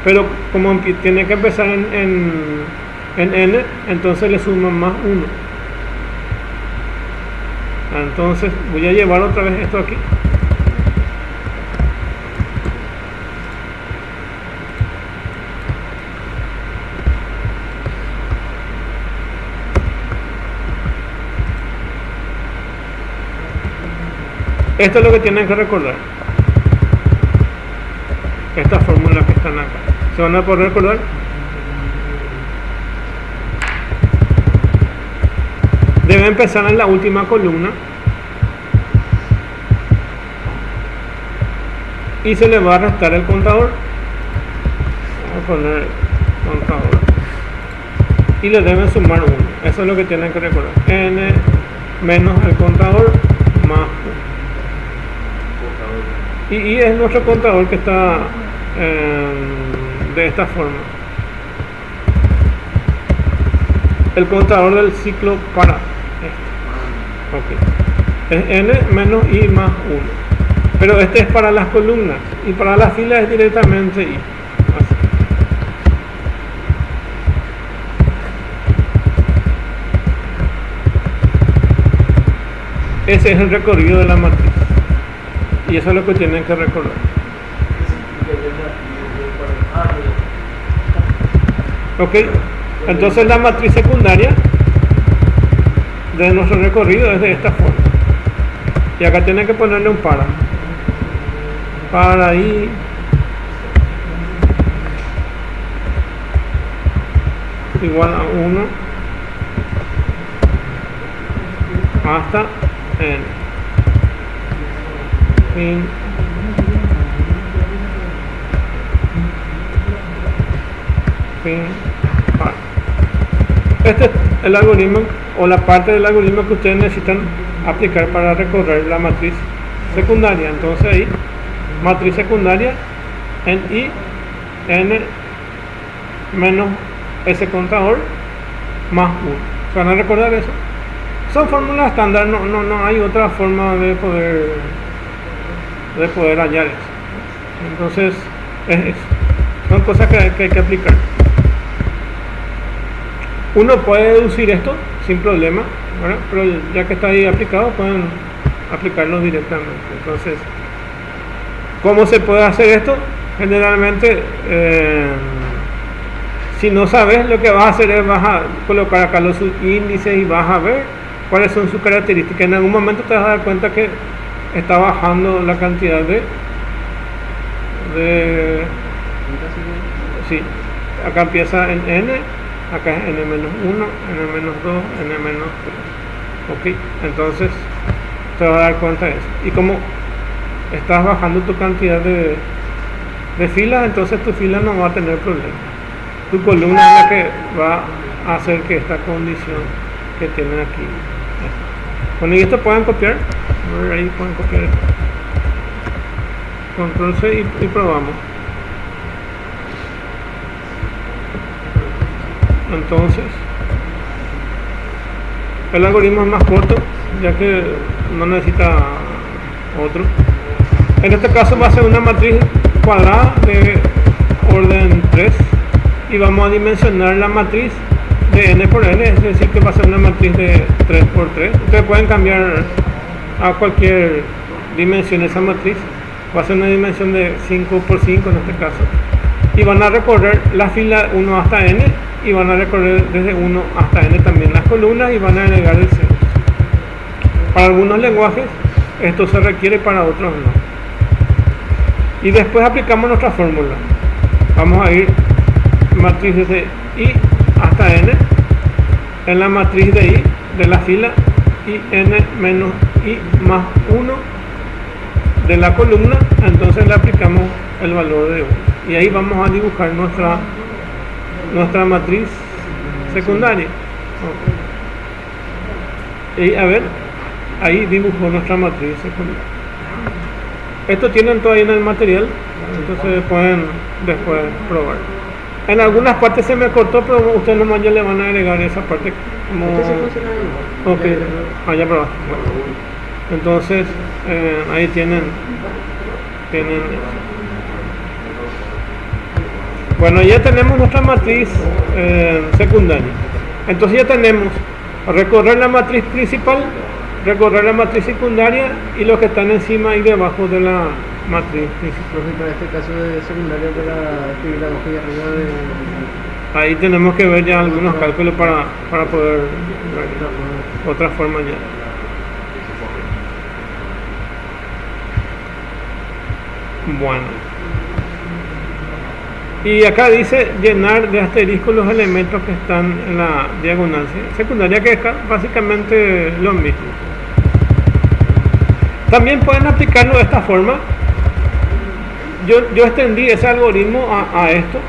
pero como tiene que empezar en n, entonces le suman más 1. Entonces voy a llevar otra vez esto aquí. Esto es lo que tienen que recordar. Estas fórmulas que están acá. ¿Se van a poder recordar? Debe empezar en la última columna. Y se le va a restar el contador. Vamos a poner contador. Y le deben sumar 1. Eso es lo que tienen que recordar. N menos el contador más 1. Y es nuestro contador que está de esta forma. El contador del ciclo para este. Es n menos i más 1. Pero este es para las columnas y para las filas es directamente i. Así. Ese es el recorrido de la matriz. Y eso es lo que tienen que recordar. Ok, entonces la matriz secundaria de nuestro recorrido es de esta forma. Y acá tienen que ponerle un para ahí. Igual a 1 hasta n. Fin. Par. Este es el algoritmo o la parte del algoritmo que ustedes necesitan aplicar para recorrer la matriz secundaria. Entonces ahí, matriz secundaria en i, n menos ese contador más 1. ¿Se van a recordar eso? Son fórmulas estándar, no hay otra forma de poder hallar eso. Entonces es eso. Son cosas que hay que aplicar. Uno puede deducir esto sin problema, ¿verdad? Pero ya que está ahí aplicado, pueden aplicarlo directamente. Entonces, ¿cómo se puede hacer esto? Generalmente, si no sabes, lo que vas a hacer es vas a colocar acá los subíndices y vas a ver cuáles son sus características. En algún momento te vas a dar cuenta que está bajando la cantidad de sí, acá empieza en n, acá es n-1, n-2, n-3. Ok, entonces te vas a dar cuenta de eso. Y como estás bajando tu cantidad de filas, entonces tu fila no va a tener problema. Tu columna es la que va a hacer que esta condición que tienen aquí. Bueno, y esto pueden copiar. A ver, ahí pueden copiar esto. Control C y probamos. Entonces, el algoritmo es más corto, ya que no necesita otro. En este caso va a ser una matriz cuadrada de orden 3 y vamos a dimensionar la matriz de n por n, es decir que va a ser una matriz de 3 por 3. Ustedes pueden cambiar a cualquier dimensión esa matriz, va a ser una dimensión de 5 por 5 en este caso, y van a recorrer la fila 1 hasta n y van a recorrer desde 1 hasta n también las columnas y van a agregar el centro. Para algunos lenguajes esto se requiere, para otros no. Y después aplicamos nuestra fórmula. Vamos a ir matriz desde i hasta n, en la matriz de i de la fila i n menos i más 1 de la columna, entonces le aplicamos el valor de 1 y ahí vamos a dibujar nuestra matriz secundaria. Y a ver, ahí dibujó nuestra matriz secundaria. Esto tienen todavía en el material, entonces pueden después probar. En algunas partes se me cortó, pero ustedes nomás ya le van a agregar esa parte como... Ok, ya probaste. Bueno. Entonces, ahí tienen. Bueno, ya tenemos nuestra matriz secundaria. Entonces ya tenemos recorrer la matriz principal, recorrer la matriz secundaria y los que están encima y debajo de la matriz principal. Para este caso de secundaria, para escribir la hoja y arriba de... Ahí tenemos que ver ya algunos cálculos para poder ver otra forma ya. Bueno, y acá dice llenar de asterisco los elementos que están en la diagonal secundaria, que es básicamente lo mismo. También pueden aplicarlo de esta forma. Yo extendí ese algoritmo a esto.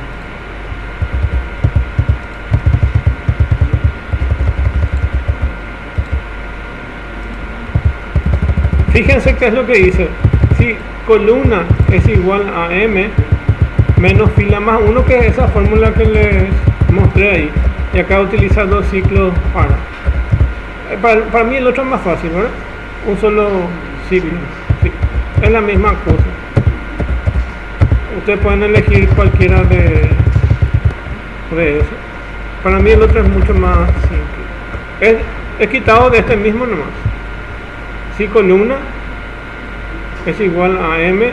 Fíjense qué es lo que dice. Si columna es igual a m menos fila más 1, que es esa fórmula que les mostré ahí, y acá utiliza dos ciclos para mí el otro es más fácil, ¿verdad? Un solo ciclo, sí, es la misma cosa. Ustedes pueden elegir cualquiera de eso. Para mí el otro es mucho más simple. Es quitado de este mismo nomás. Si columna es igual a m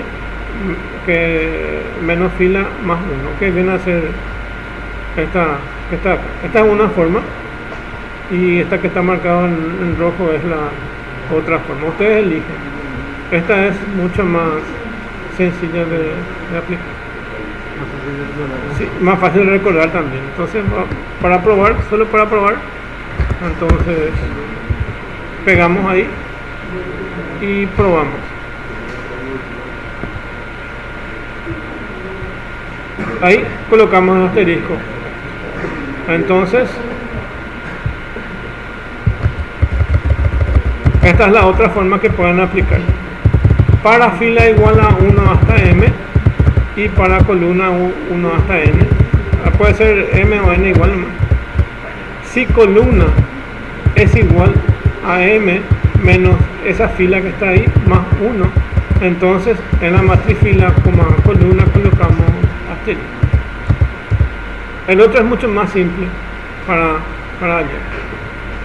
que menos fila más 1, que viene a ser esta es una forma, y esta que está marcada en rojo es la otra forma. Ustedes eligen. Esta es mucho más sencilla de aplicar, sí, más fácil de recordar también. Entonces, para probar, solo para probar, entonces pegamos ahí y probamos. Ahí colocamos el asterisco. Entonces, esta es la otra forma que pueden aplicar. Para fila igual a 1 hasta m y para columna 1 hasta n. Puede ser m o n igual. Si columna es igual a m menos esa fila que está ahí más 1, entonces en la matriz fila como columna colocamos asterisco. El otro es mucho más simple para allá.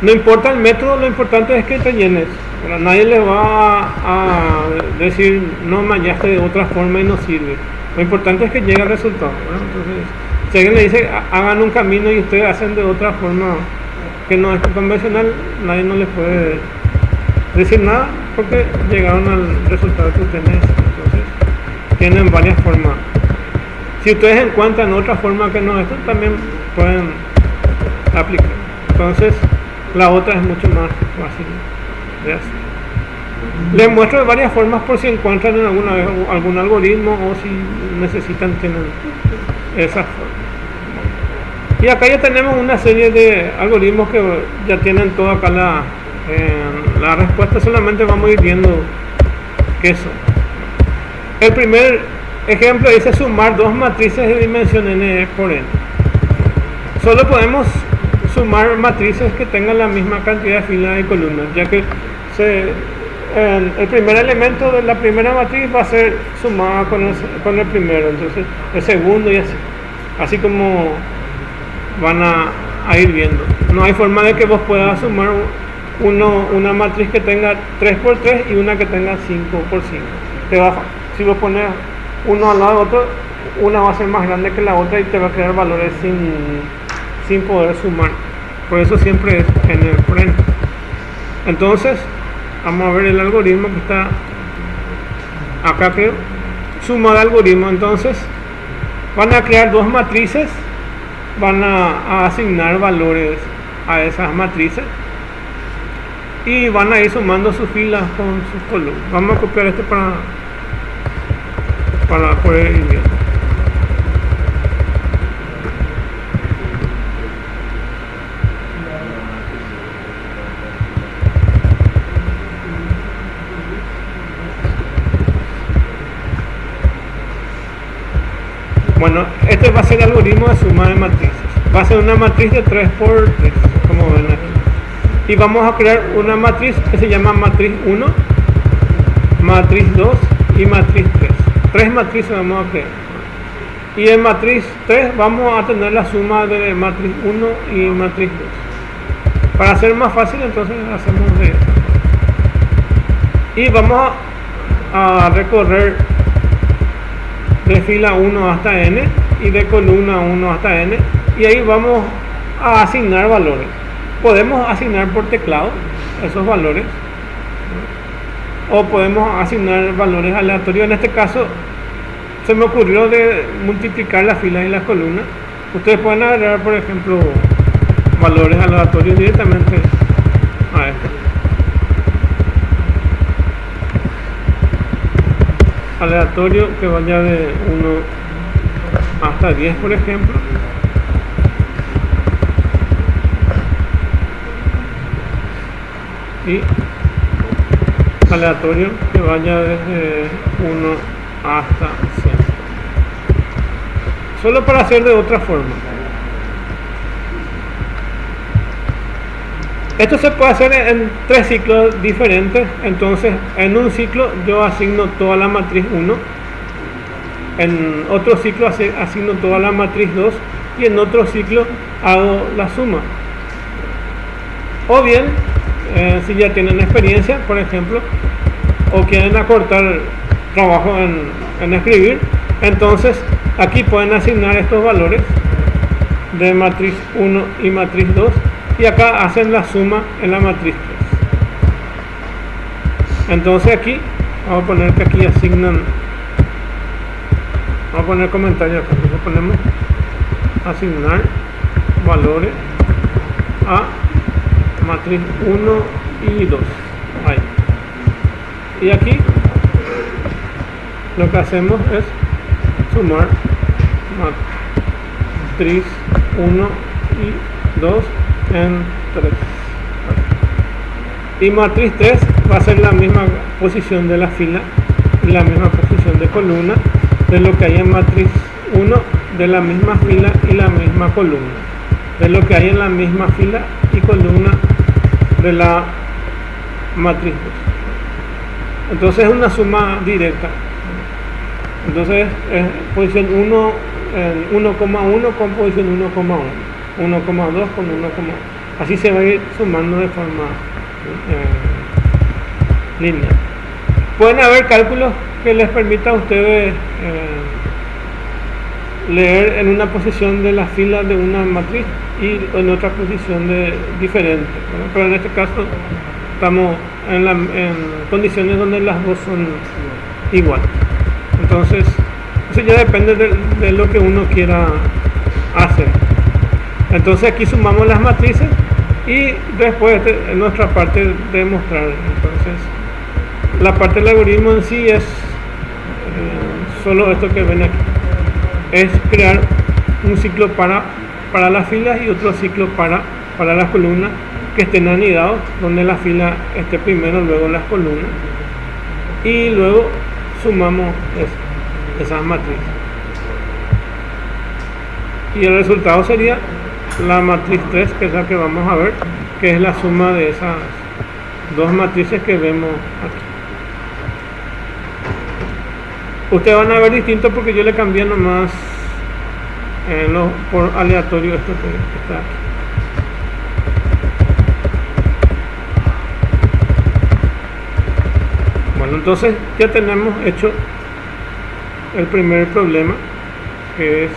No importa el método, lo importante es que te llenes. Pero nadie le va a decir no, me hallaste de otra forma y no sirve. Lo importante es que llegue al resultado, ¿verdad? Entonces, si alguien le dice hagan un camino y ustedes hacen de otra forma que no es convencional, nadie no les puede decir nada porque llegaron al resultado que ustedes necesitan. Entonces, tienen varias formas. Si ustedes encuentran otra forma que no esto, también pueden aplicar. Entonces, la otra es mucho más fácil de hacer. Les muestro de varias formas por si encuentran en alguna vez algún algoritmo o si necesitan tener esas formas. Y acá ya tenemos una serie de algoritmos que ya tienen toda acá la respuesta, solamente vamos a ir viendo qué son. El primer ejemplo dice sumar dos matrices de dimensión n por n. Solo podemos sumar matrices que tengan la misma cantidad de filas y columnas, ya que el primer elemento de la primera matriz va a ser sumada con el primero, entonces el segundo y así como van a ir viendo. No hay forma de que vos puedas sumar una matriz que tenga 3 por 3 y una que tenga 5 por 5. Si vos pones uno al lado de otro, una va a ser más grande que la otra y te va a crear valores sin poder sumar. Por eso siempre es n por n. Entonces vamos a ver el algoritmo que está acá, creo. Suma de algoritmo. Entonces van a crear dos matrices, van a asignar valores a esas matrices y van a ir sumando sus filas con sus columnas. Vamos a copiar este para poder ir viendo. Bueno, este va a ser el algoritmo de suma de matrices. Va a ser una matriz de 3 por 3, como ven aquí. Y vamos a crear una matriz que se llama matriz 1, matriz 2 y matriz 3. 3 matrices vamos a crear. Y en matriz 3 vamos a tener la suma de matriz 1 y matriz 2. Para hacer más fácil, entonces hacemos de esta. Y vamos a recorrer de fila 1 hasta n y de columna 1 hasta n, y ahí vamos a asignar valores. Podemos asignar por teclado esos valores o podemos asignar valores aleatorios. En este caso se me ocurrió de multiplicar las filas y las columnas. Ustedes pueden agregar, por ejemplo, valores aleatorios directamente a esto. Aleatorio que vaya de 1 hasta 10, por ejemplo. Y aleatorio que vaya desde 1 hasta 100. Solo para hacer de otra forma. Esto se puede hacer en 3 ciclos diferentes. Entonces, en un ciclo yo asigno toda la matriz 1, en otro ciclo asigno toda la matriz 2 y en otro ciclo hago la suma. O bien, si ya tienen experiencia, por ejemplo, o quieren acortar trabajo en escribir, entonces aquí pueden asignar estos valores de matriz 1 y matriz 2 y acá hacen la suma en la matriz 3. Entonces aquí vamos a poner que aquí asignan, vamos a poner comentarios acá, entonces ponemos asignar valores a matriz 1 y 2 ahí. Y aquí lo que hacemos es sumar matriz 1 y 2 en 3. Y matriz 3 va a ser la misma posición de la fila y la misma posición de columna de lo que hay en matriz 1, de la misma fila y la misma columna, de lo que hay en la misma fila y columna de la matriz 2. Entonces es una suma directa. Entonces es posición 1 en 1,1 con posición 1,1, 1,2 con 1,1. Así se va a ir sumando de forma lineal. Pueden haber cálculos que les permita a ustedes leer en una posición de la fila de una matriz y en otra posición diferente, ¿verdad? Pero en este caso estamos en condiciones donde las dos son iguales. Entonces eso ya depende de lo que uno quiera hacer. Entonces aquí sumamos las matrices y después en nuestra parte de mostrar. Entonces La parte del algoritmo en sí es solo esto que ven aquí. Es crear un ciclo para las filas y otro ciclo para las columnas que estén anidados, donde la fila esté primero, luego las columnas. Y luego sumamos esas matrices. Y el resultado sería la matriz 3, que es la que vamos a ver, que es la suma de esas dos matrices que vemos aquí. Ustedes van a ver distinto porque yo le cambié nomás por aleatorio esto que está aquí. Bueno, entonces ya tenemos hecho el primer problema, que es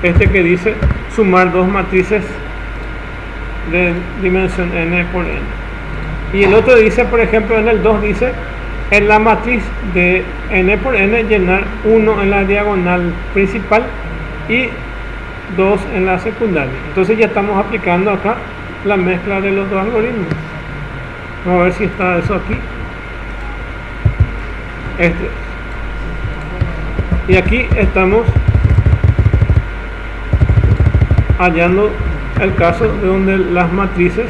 este que dice sumar dos matrices de dimensión n por n. Y el otro dice, por ejemplo, en el 2 dice, en la matriz de n por n llenar 1 en la diagonal principal y 2 en la secundaria. Entonces ya estamos aplicando acá la mezcla de los dos algoritmos. Vamos a ver si está eso aquí. Y aquí estamos hallando el caso de donde las matrices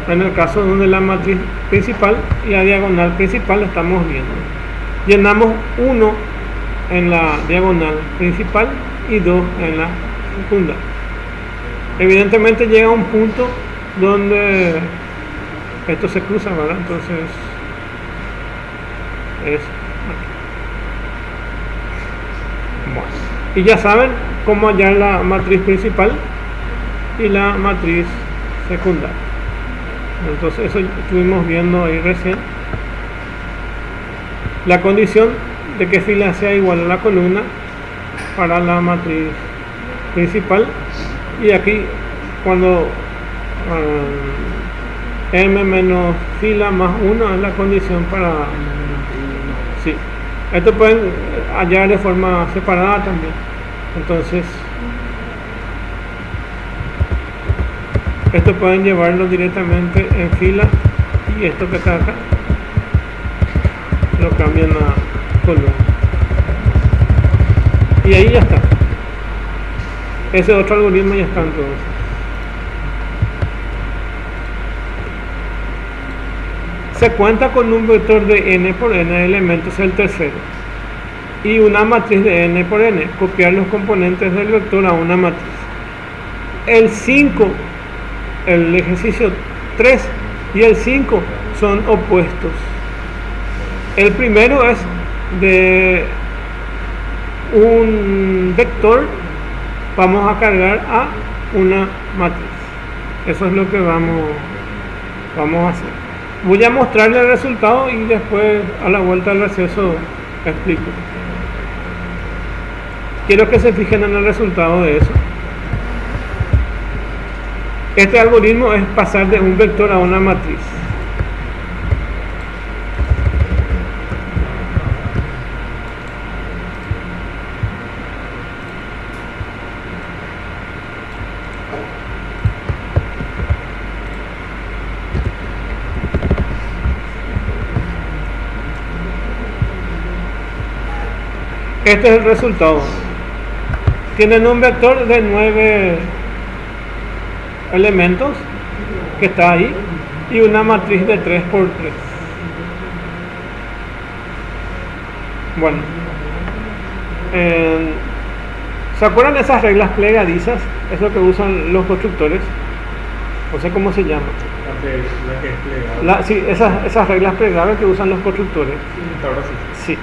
en el caso donde la matriz principal y la diagonal principal estamos viendo. Llenamos 1 en la diagonal principal y 2 en la secundaria. Evidentemente llega a un punto donde esto se cruza, ¿verdad? Entonces es aquí. Bueno, y ya saben cómo hallar la matriz principal y la matriz secundaria. Entonces eso estuvimos viendo ahí recién. La condición de que fila sea igual a la columna para la matriz principal, y aquí cuando m menos fila más 1 es la condición para... Sí, esto pueden hallar de forma separada también. Entonces esto pueden llevarlo directamente en fila, y esto que está acá lo cambian a columna, y ahí ya está. Ese otro algoritmo ya está. Entonces se cuenta con un vector de n por n elementos, el tercero, y una matriz de n por n. Copiar los componentes del vector a una matriz. El 5, el ejercicio 3 y el 5 son opuestos. El primero es de un vector, vamos a cargar a una matriz. Eso es lo que vamos a hacer. Voy a mostrarle el resultado y después a la vuelta del receso explico. Quiero que se fijen en el resultado de eso. Este algoritmo es pasar de un vector a una matriz. Este es el resultado. Tienen un vector de 9 elementos que está ahí y una matriz de 3 por 3. Bueno, ¿se acuerdan de esas reglas plegadizas? Es lo que usan los constructores. No sé cómo se llama. La que es plegable. Sí, esas reglas plegables que usan los constructores. Sí, ahora sí. Sí.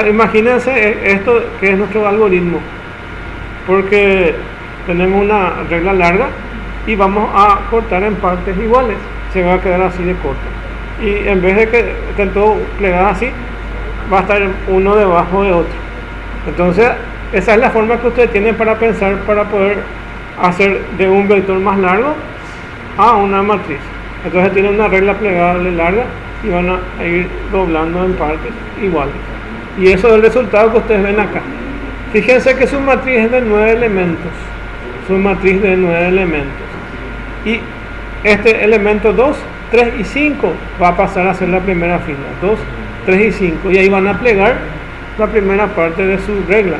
Imagínense esto que es nuestro algoritmo, porque tenemos una regla larga y vamos a cortar en partes iguales. Se va a quedar así de corto, y en vez de que estén todos plegados así, va a estar uno debajo de otro. Entonces esa es la forma que ustedes tienen para pensar, para poder hacer de un vector más largo a una matriz. Entonces tienen una regla plegable larga y van a ir doblando en partes iguales. Y eso es el resultado que ustedes ven acá. Fíjense que su matriz es de 9 elementos. Su matriz de 9 elementos. Y este elemento 2, 3 y 5 va a pasar a ser la primera fila. 2, 3 y 5. Y ahí van a plegar la primera parte de su regla.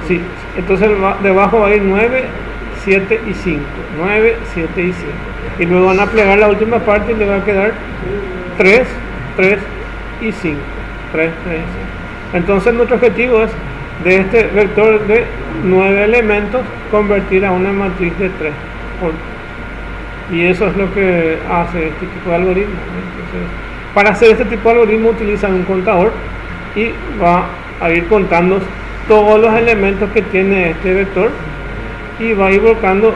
Sí. Entonces debajo va a ir 9, 7 y 5. 9, 7 y 5. Y luego van a plegar la última parte y le va a quedar 3, 3 y 5. 3, 3 y 5. Entonces nuestro objetivo es de este vector de 9 elementos convertir a una matriz de 3. Y eso es lo que hace este tipo de algoritmo. Entonces, para hacer este tipo de algoritmo utilizan un contador y va a ir contando todos los elementos que tiene este vector y va a ir volcando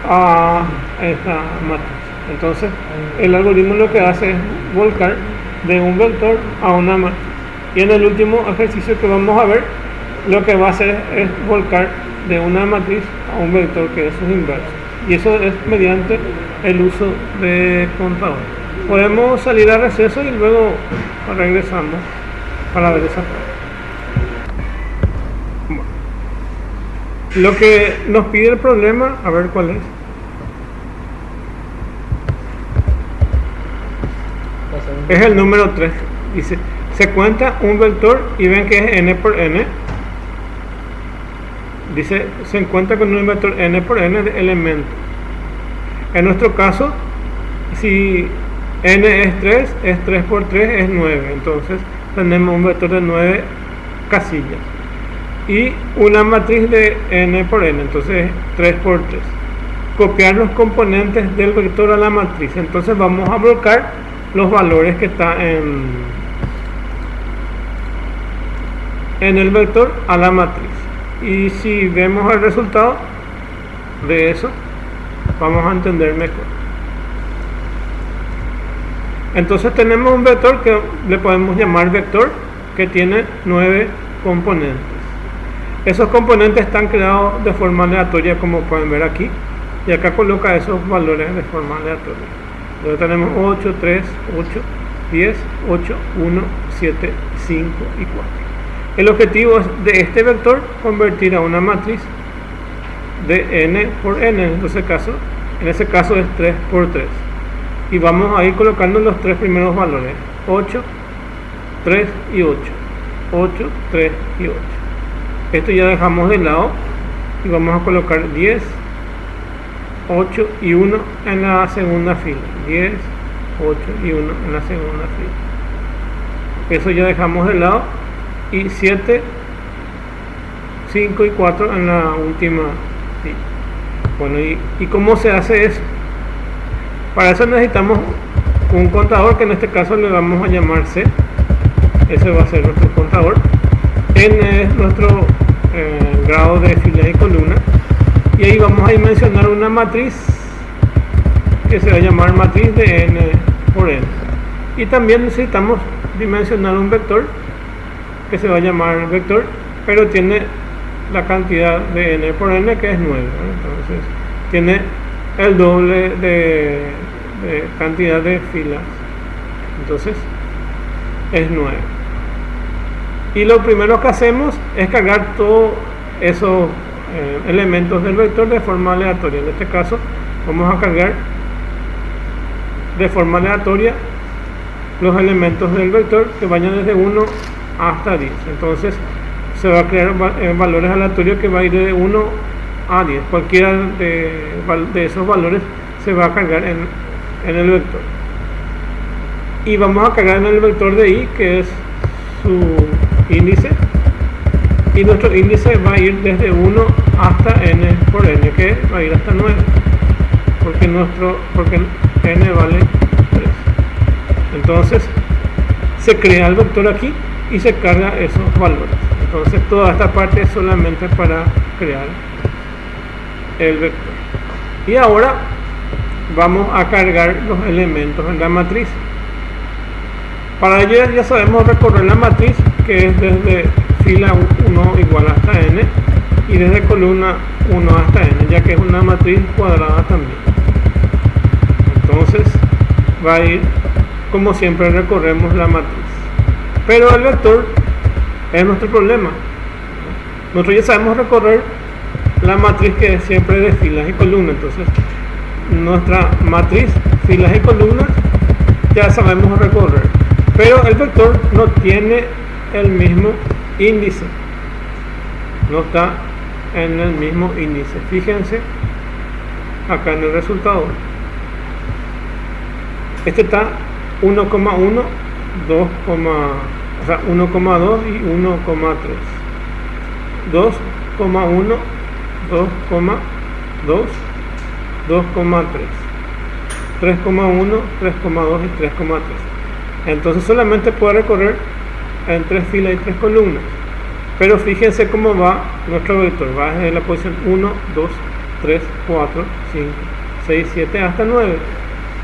a esta matriz. Entonces el algoritmo lo que hace es volcar de un vector a una matriz. Y en el último ejercicio que vamos a ver, lo que va a hacer es volcar de una matriz a un vector que es su inverso. Y eso es mediante el uso de contador. Podemos salir a receso y luego regresamos para ver esa parte. Bueno, lo que nos pide el problema, a ver cuál es. Es el número 3. Dice, se cuenta un vector y ven que es n por n. Dice, se encuentra con un vector n por n de elementos. En nuestro caso, si n es 3 por 3 es 9. Entonces tenemos un vector de 9 casillas. Y una matriz de n por n, entonces es 3 por 3. Copiar los componentes del vector a la matriz. Entonces vamos a bloquear los valores que están en el vector a la matriz. Y si vemos el resultado de eso, vamos a entender mejor. Entonces tenemos un vector que le podemos llamar vector, que tiene 9 componentes. Esos componentes están creados de forma aleatoria, como pueden ver aquí, y acá coloca esos valores de forma aleatoria. Entonces tenemos 8, 3, 8, 10, 8, 1, 7, 5 y 4. El objetivo es de este vector convertir a una matriz de n por n. En ese caso es 3 por 3. Y vamos a ir colocando los tres primeros valores: 8, 3 y 8. 8, 3 y 8. Esto ya dejamos de lado y vamos a colocar 10, 8 y 1 en la segunda fila. 10, 8 y 1 en la segunda fila. Eso ya dejamos de lado. Y 7, 5 y 4 en la última fila. Bueno, ¿y cómo se hace eso? Para eso necesitamos un contador, que en este caso le vamos a llamar C. Ese va a ser nuestro contador. N es nuestro grado de filas y columnas. Y ahí vamos a dimensionar una matriz que se va a llamar matriz de n por n. Y también necesitamos dimensionar un vector que se va a llamar vector, pero tiene la cantidad de n por n, que es 9, ¿no? Entonces tiene el doble de cantidad de filas, entonces es 9. Y lo primero que hacemos es cargar todos esos elementos del vector de forma aleatoria. En este caso vamos a cargar de forma aleatoria los elementos del vector que vayan desde 1 hasta 10. Entonces se va a crear valores aleatorios que va a ir de 1 a 10. Cualquiera de esos valores se va a cargar en el vector. Y vamos a cargar en el vector de i, que es su índice. Y nuestro índice va a ir desde 1 hasta n por n, que va a ir hasta 9. Porque n vale 3. Entonces se crea el vector aquí y se carga esos valores. Entonces toda esta parte es solamente para crear el vector. Y ahora vamos a cargar los elementos en la matriz. Para ello ya sabemos recorrer la matriz, que es desde fila 1 igual hasta n y desde columna 1 hasta n, ya que es una matriz cuadrada también. Entonces va a ir como siempre recorremos la matriz. Pero el vector es nuestro problema. Nosotros ya sabemos recorrer la matriz que es siempre de filas y columnas. Entonces, nuestra matriz, filas y columnas, ya sabemos recorrer. Pero el vector no tiene el mismo índice. No está en el mismo índice. Fíjense acá en el resultado. Este está 1,1, 2, o sea, 1,2 y 1,3. 2,1, 2,2, 2,3. 3,1, 3,2 y 3,3. Entonces solamente puede recorrer en 3 filas y 3 columnas. Pero fíjense cómo va nuestro vector. Va desde la posición 1, 2, 3, 4, 5, 6, 7 hasta 9.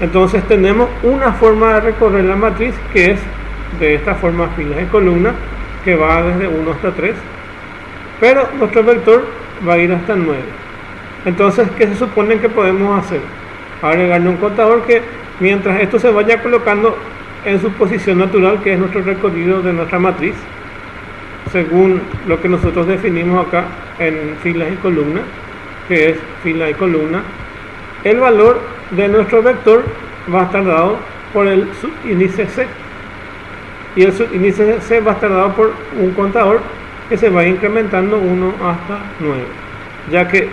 Entonces tenemos una forma de recorrer la matriz que es de esta forma, filas y columnas, que va desde 1 hasta 3. Pero nuestro vector va a ir hasta 9. Entonces, ¿qué se supone que podemos hacer? Agregarle un contador que mientras esto se vaya colocando en su posición natural, que es nuestro recorrido de nuestra matriz, según lo que nosotros definimos acá en filas y columnas, que es fila y columna, el valor de nuestro vector va a estar dado por el subíndice C, y el subíndice C va a estar dado por un contador que se va incrementando 1 hasta 9, ya que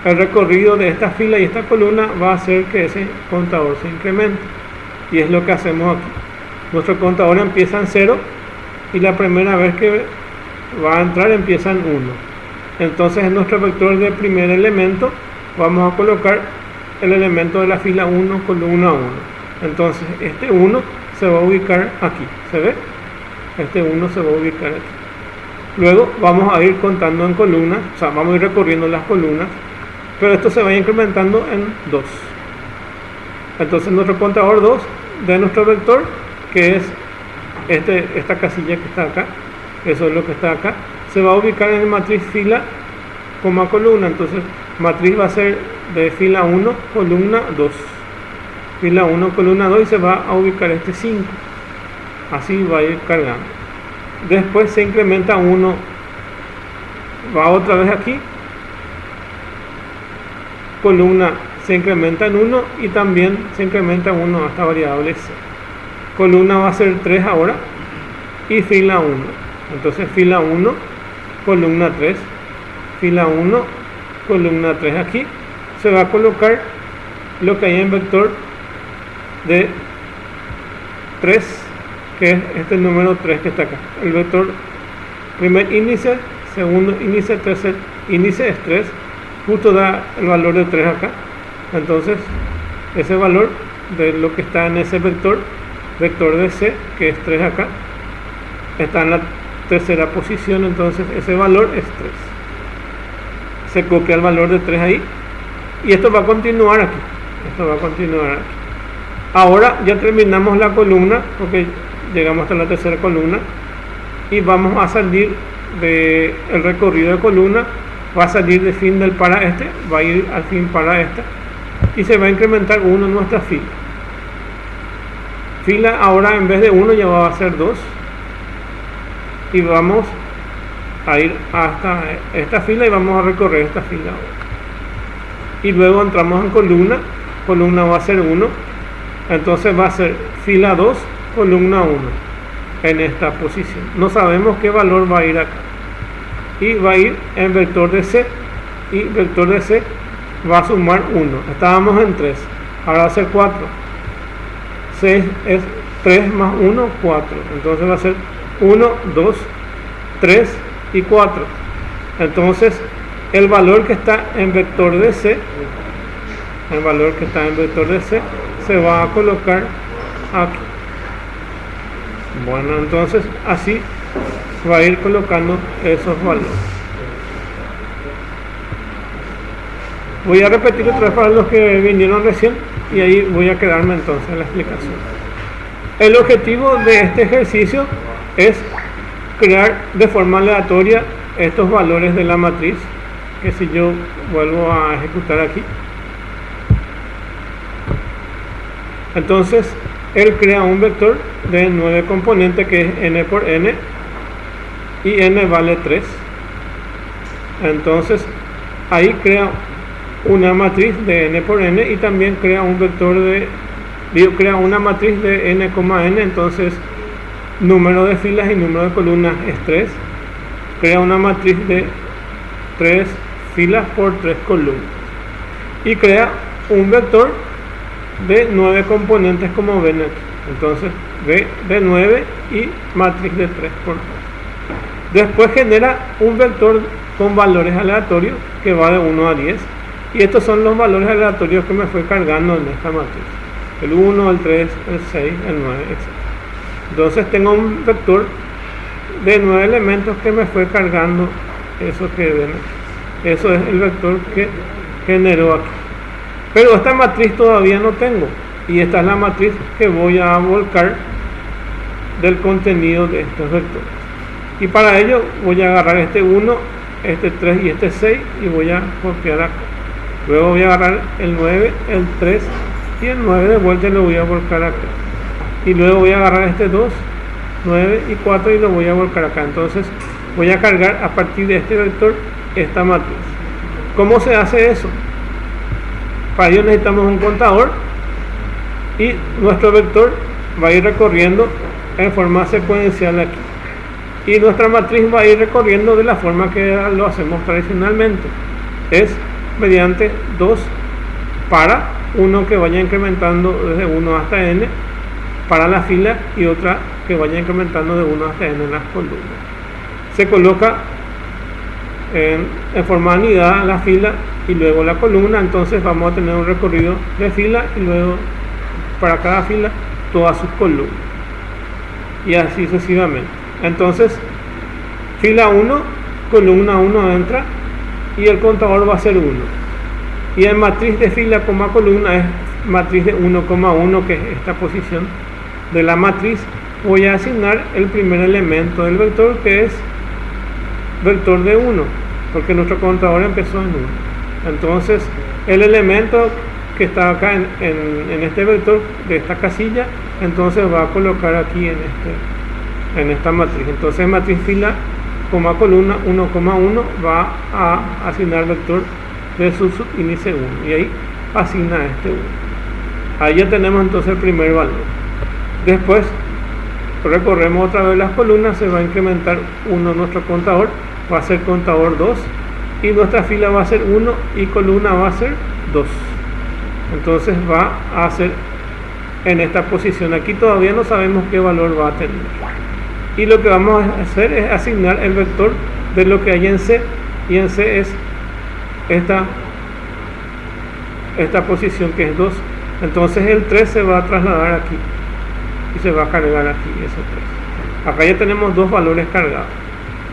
el recorrido de esta fila y esta columna va a hacer que ese contador se incremente, y es lo que hacemos aquí. Nuestro contador empieza en 0 y la primera vez que va a entrar empieza en 1. Entonces en nuestro vector de primer elemento vamos a colocar el elemento de la fila 1, columna 1. Entonces este 1 se va a ubicar aquí, ¿se ve? Este 1 se va a ubicar aquí. Luego vamos a ir contando en columnas, o sea, vamos a ir recorriendo las columnas, pero esto se va incrementando en 2. Entonces nuestro contador 2 de nuestro vector, que es esta casilla que está acá, eso es lo que está acá, se va a ubicar en matriz fila, columna. Entonces matriz va a ser de fila 1, columna 2, fila 1, columna 2, y se va a ubicar este 5. Así va a ir cargando. Después se incrementa 1, va otra vez aquí, columna se incrementa en 1 y también se incrementa 1 hasta variable C. Columna va a ser 3 ahora y fila 1. Entonces fila 1, columna 3, fila 1, columna 3. Aquí se va a colocar lo que hay en vector de 3, que es este número 3 que está acá. El vector primer índice, segundo índice, tercer índice es 3. Justo da el valor de 3 acá. Entonces ese valor de lo que está en ese vector de C, que es 3 acá, está en la tercera posición. Entonces ese valor es 3. Se copia el valor de 3 ahí, y esto va a continuar aquí. Ahora ya terminamos la columna, porque llegamos hasta la tercera columna, y vamos a salir del recorrido de columna. Va a salir de fin del para este, va a ir al fin para esta, y se va a incrementar 1 en nuestra fila. Fila ahora en vez de 1 ya va a ser 2, y vamos a ir hasta esta fila y vamos a recorrer esta fila ahora. Y luego entramos en columna va a ser 1, entonces va a ser fila 2, columna 1 en esta posición. No sabemos qué valor va a ir acá, y va a ir en vector de C, y vector de C va a sumar 1. Estábamos en 3, ahora va a ser 4. 6 es 3 más 1, 4. Entonces va a ser 1, 2, 3 y 4. Entonces el valor que está en vector de C, se va a colocar aquí. Bueno, entonces así va a ir colocando esos valores. Voy a repetir otra vez para los que vinieron recién, y ahí voy a quedarme entonces en la explicación. El objetivo de este ejercicio es crear de forma aleatoria estos valores de la matriz, que si yo vuelvo a ejecutar aquí, entonces él crea un vector de 9 componentes, que es n por n, y n vale 3. Entonces ahí crea una matriz de n por n y también crea un vector crea una matriz de n, n. Entonces número de filas y número de columnas es 3. Crea una matriz de 3 filas por 3 columnas y crea un vector de 9 componentes como ven aquí. Entonces de 9 y matriz de 3 por 3. Después genera un vector con valores aleatorios que va de 1 a 10 y estos son los valores aleatorios que me fue cargando en esta matriz: el 1, el 3, el 6, el 9, etc. Entonces tengo un vector de 9 elementos que me fue cargando eso que ven aquí. Eso es el vector que generó aquí. Pero esta matriz todavía no tengo, y esta es la matriz que voy a volcar del contenido de estos vectores. Y para ello voy a agarrar este 1, este 3 y este 6 y voy a copiar acá. Luego voy a agarrar el 9, el 3 y el 9 de vuelta y lo voy a volcar acá. Y luego voy a agarrar este 2, 9 y 4 y lo voy a volcar acá. Entonces voy a cargar a partir de este vector esta matriz. ¿Cómo se hace eso? Para ello necesitamos un contador y nuestro vector va a ir recorriendo en forma secuencial aquí. Y nuestra matriz va a ir recorriendo de la forma que lo hacemos tradicionalmente. Es mediante 2 para, uno que vaya incrementando desde 1 hasta n para la fila y otra que vaya incrementando de 1 hasta n en las columnas. Se coloca en forma anidada la fila y luego la columna. Entonces vamos a tener un recorrido de fila y luego para cada fila todas sus columnas y así sucesivamente. Entonces fila 1, columna 1 entra y el contador va a ser 1, y en matriz de fila, columna es matriz de 1,1, que es esta posición de la matriz. Voy a asignar el primer elemento del vector, que es vector de 1, porque nuestro contador empezó en 1. Entonces el elemento que está acá en este vector de esta casilla, entonces va a colocar aquí en esta matriz. Entonces matriz fila, columna 1,1 va a asignar vector de su subíndice 1 y ahí asigna este 1. Ahí ya tenemos entonces el primer valor. Después recorremos otra vez las columnas, se va a incrementar 1 nuestro contador, va a ser contador 2 y nuestra fila va a ser 1 y columna va a ser 2. Entonces va a ser en esta posición. Aquí todavía no sabemos qué valor va a tener, y lo que vamos a hacer es asignar el vector de lo que hay en C, y en C es esta posición que es 2. Entonces el 3 se va a trasladar aquí y se va a cargar aquí ese 3. Acá ya tenemos dos valores cargados.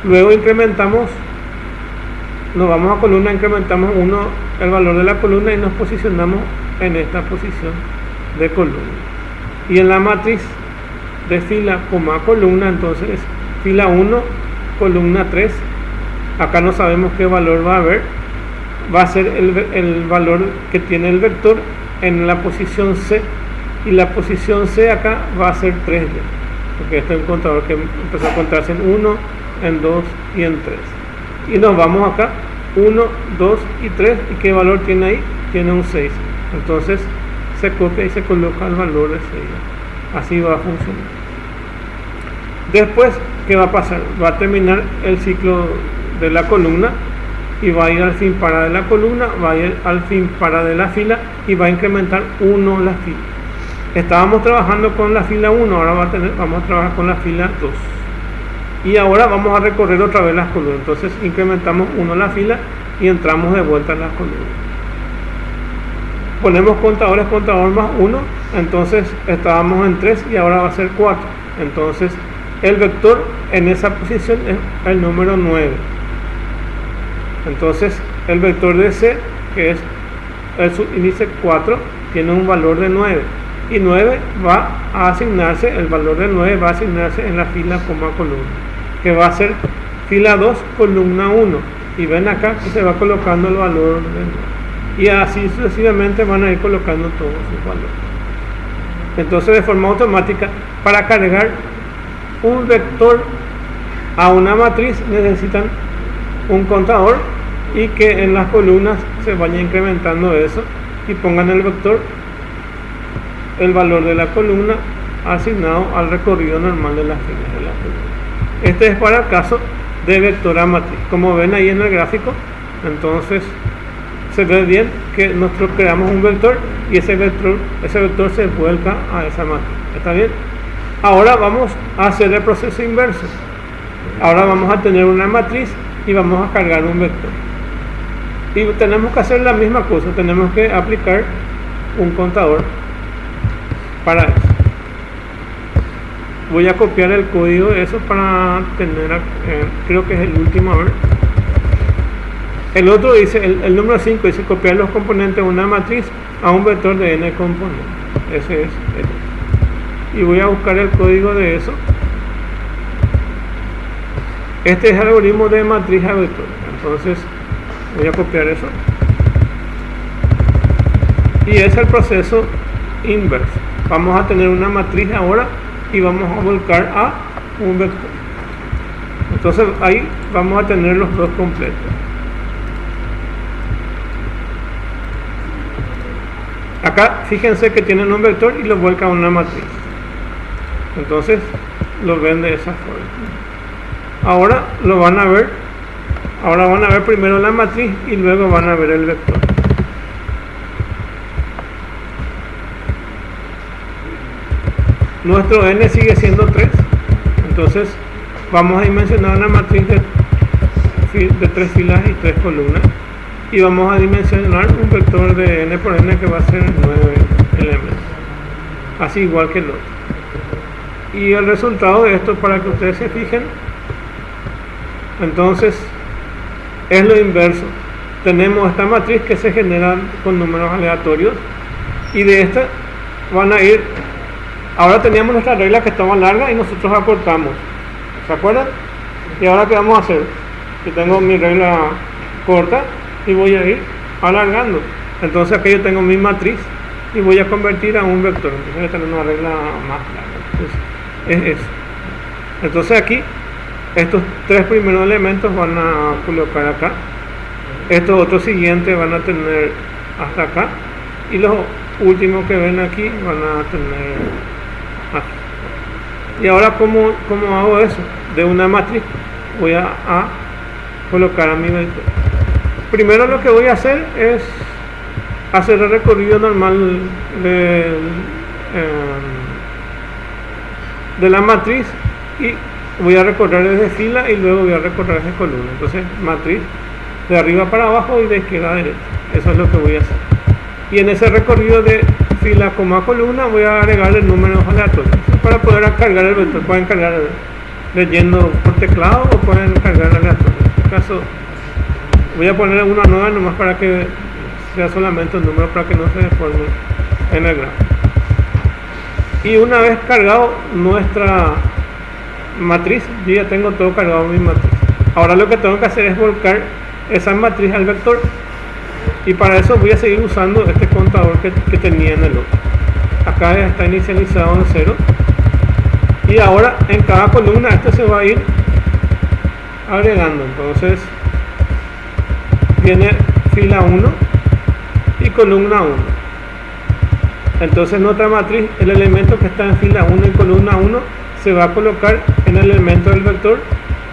Luego incrementamos, nos vamos a columna, incrementamos el valor de la columna y nos posicionamos en esta posición de columna. Y en la matriz de fila, columna, entonces fila 1, columna 3. Acá no sabemos qué valor va a haber. Va a ser el valor que tiene el vector en la posición C, y la posición C acá va a ser 3 ya, porque este es un contador que empezó a contarse en 1, en 2 y en 3. Y nos vamos acá, 1, 2 y 3, y ¿qué valor tiene ahí? Tiene un 6. Entonces se copia y se coloca el valor de 6. Así va a funcionar. Después, ¿qué va a pasar? Va a terminar el ciclo de la columna y va a ir al fin para de la columna, va a ir al fin para de la fila y va a incrementar 1 la fila. Estábamos trabajando con la fila 1, ahora vamos a trabajar con la fila 2. Y ahora vamos a recorrer otra vez las columnas. Entonces incrementamos 1 la fila y entramos de vuelta en las columnas. Ponemos contadores, contador más 1, entonces estábamos en 3 y ahora va a ser 4. Entonces el vector en esa posición es el número 9. Entonces el vector de C, que es el subíndice 4, tiene un valor de 9. Y 9 va a asignarse, el valor de 9 va a asignarse en la fila, columna, que va a ser fila 2, columna 1. Y ven acá que se va colocando el valor de 9. Y así sucesivamente van a ir colocando todos sus valores. Entonces de forma automática, para cargar un vector a una matriz necesitan un contador y que en las columnas se vaya incrementando eso y pongan el vector, el valor de la columna asignado al recorrido normal de las filas de la columna. Este es para el caso de vector a matriz. Como ven ahí en el gráfico, entonces se ve bien que nosotros creamos un vector y ese vector se vuelca a esa matriz. ¿Está bien? Ahora vamos a hacer el proceso inverso. Ahora vamos a tener una matriz y vamos a cargar un vector. Y tenemos que hacer la misma cosa, tenemos que aplicar un contador para eso. Voy a copiar el código de eso para tener, creo que es el último, a ver. El otro dice, el número 5 dice copiar los componentes de una matriz a un vector de n componentes. Ese es el. Y voy a buscar el código de eso. Este es el algoritmo de matriz a vector. Entonces voy a copiar eso. Y es el proceso inverso. Vamos a tener una matriz ahora y vamos a volcar a un vector. Entonces ahí vamos a tener los dos completos. Acá fíjense que tienen un vector y lo vuelca a una matriz. Entonces lo ven de esa forma. Ahora lo van a ver. Ahora van a ver primero la matriz y luego van a ver el vector. Nuestro n sigue siendo 3. Entonces vamos a dimensionar una matriz de 3 filas y 3 columnas. Y vamos a dimensionar un vector de n por n que va a ser 9 elementos. Así igual que el otro. Y el resultado de esto, para que ustedes se fijen, entonces es lo inverso. Tenemos esta matriz que se genera con números aleatorios y de esta van a ir. Ahora teníamos nuestra regla que estaba larga y nosotros acortamos, ¿se acuerdan? Y ahora ¿qué vamos a hacer? Yo tengo mi regla corta y voy a ir alargando. Entonces aquí yo tengo mi matriz y voy a convertir a un vector. Entonces voy a tener una regla más larga. Entonces, es eso. Entonces aquí estos 3 primeros elementos van a colocar acá. Estos otros siguientes van a tener hasta acá. Y los últimos que ven aquí van a tener aquí. Y ahora ¿cómo hago eso? De una matriz voy a colocar a mi vector. Primero lo que voy a hacer es hacer el recorrido normal de la matriz y voy a recorrer desde fila y luego voy a recorrer desde columna. Entonces matriz de arriba para abajo y de izquierda a derecha. Eso es lo que voy a hacer. Y en ese recorrido de fila como a columna voy a agregarle números aleatorios para poder cargar el vector. Pueden cargar leyendo por teclado o pueden cargar aleatorio. En este caso voy a poner una nueva nomás para que sea solamente un número, para que no se deforme en el gráfico. Y una vez cargado nuestra matriz, yo ya tengo todo cargado en mi matriz. Ahora lo que tengo que hacer es volcar esa matriz al vector. Y para eso voy a seguir usando este contador que tenía en el otro. Acá está inicializado en 0. Y ahora en cada columna este se va a ir agregando. Entonces viene fila 1 y columna 1. Entonces nuestra matriz, el elemento que está en fila 1 y columna 1 se va a colocar en el elemento del vector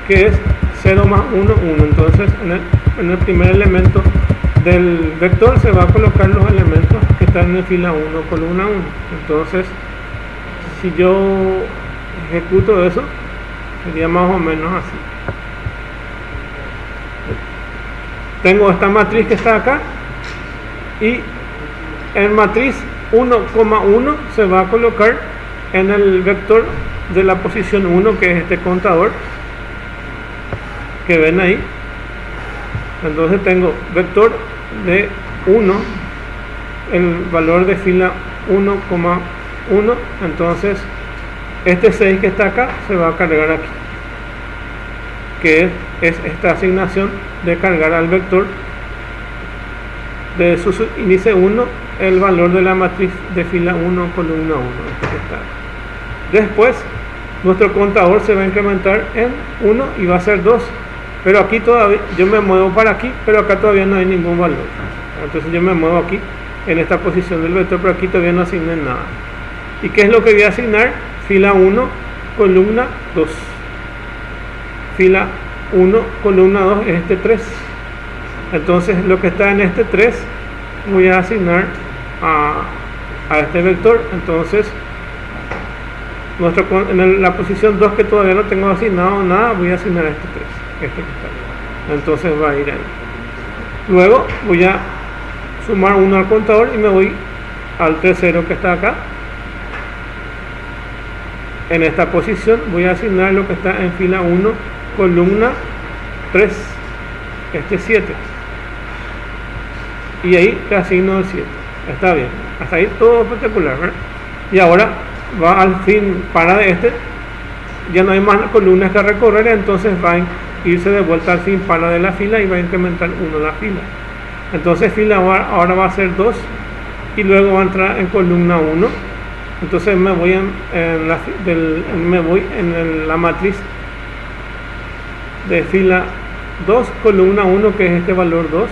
que es 0 más 1, 1. Entonces en el primer elemento del vector se va a colocar los elementos que están en fila 1, columna 1. Entonces si yo ejecuto eso sería más o menos así. Tengo esta matriz que está acá y en matriz 1,1 se va a colocar en el vector de la posición 1, que es este contador que ven ahí. Entonces tengo vector de 1, el valor de fila 1,1. Entonces este 6 que está acá se va a cargar aquí, que es esta asignación de cargar al vector de su índice 1 el valor de la matriz de fila 1, columna 1. Después nuestro contador se va a incrementar en 1 y va a ser 2, Pero aquí todavía, yo me muevo para aquí, pero acá todavía no hay ningún valor. Entonces yo me muevo aquí, en esta posición del vector, pero aquí todavía no asigné nada. ¿Y qué es lo que voy a asignar? Fila 1, columna 2. Fila 1, columna 2 es este 3. Entonces lo que está en este 3 voy a asignar a este vector. Entonces en la posición 2 que todavía no tengo asignado nada, voy a asignar a este 3, este que está ahí. Entonces va a ir ahí. Luego voy a sumar 1 al contador y me voy al tercero que está acá. En esta posición voy a asignar lo que está en fila 1, columna 3, este 7. Y ahí te asigno el 7. Está bien. Hasta ahí todo espectacular, ¿verdad? Y ahora va al fin para de este. Ya no hay más columnas que recorrer, entonces va a irse de vuelta al fin para de la fila y va a incrementar 1 la fila. Entonces fila ahora va a ser 2 y luego va a entrar en columna 1. Entonces me voy en la matriz de fila 2, columna 1, que es este valor 2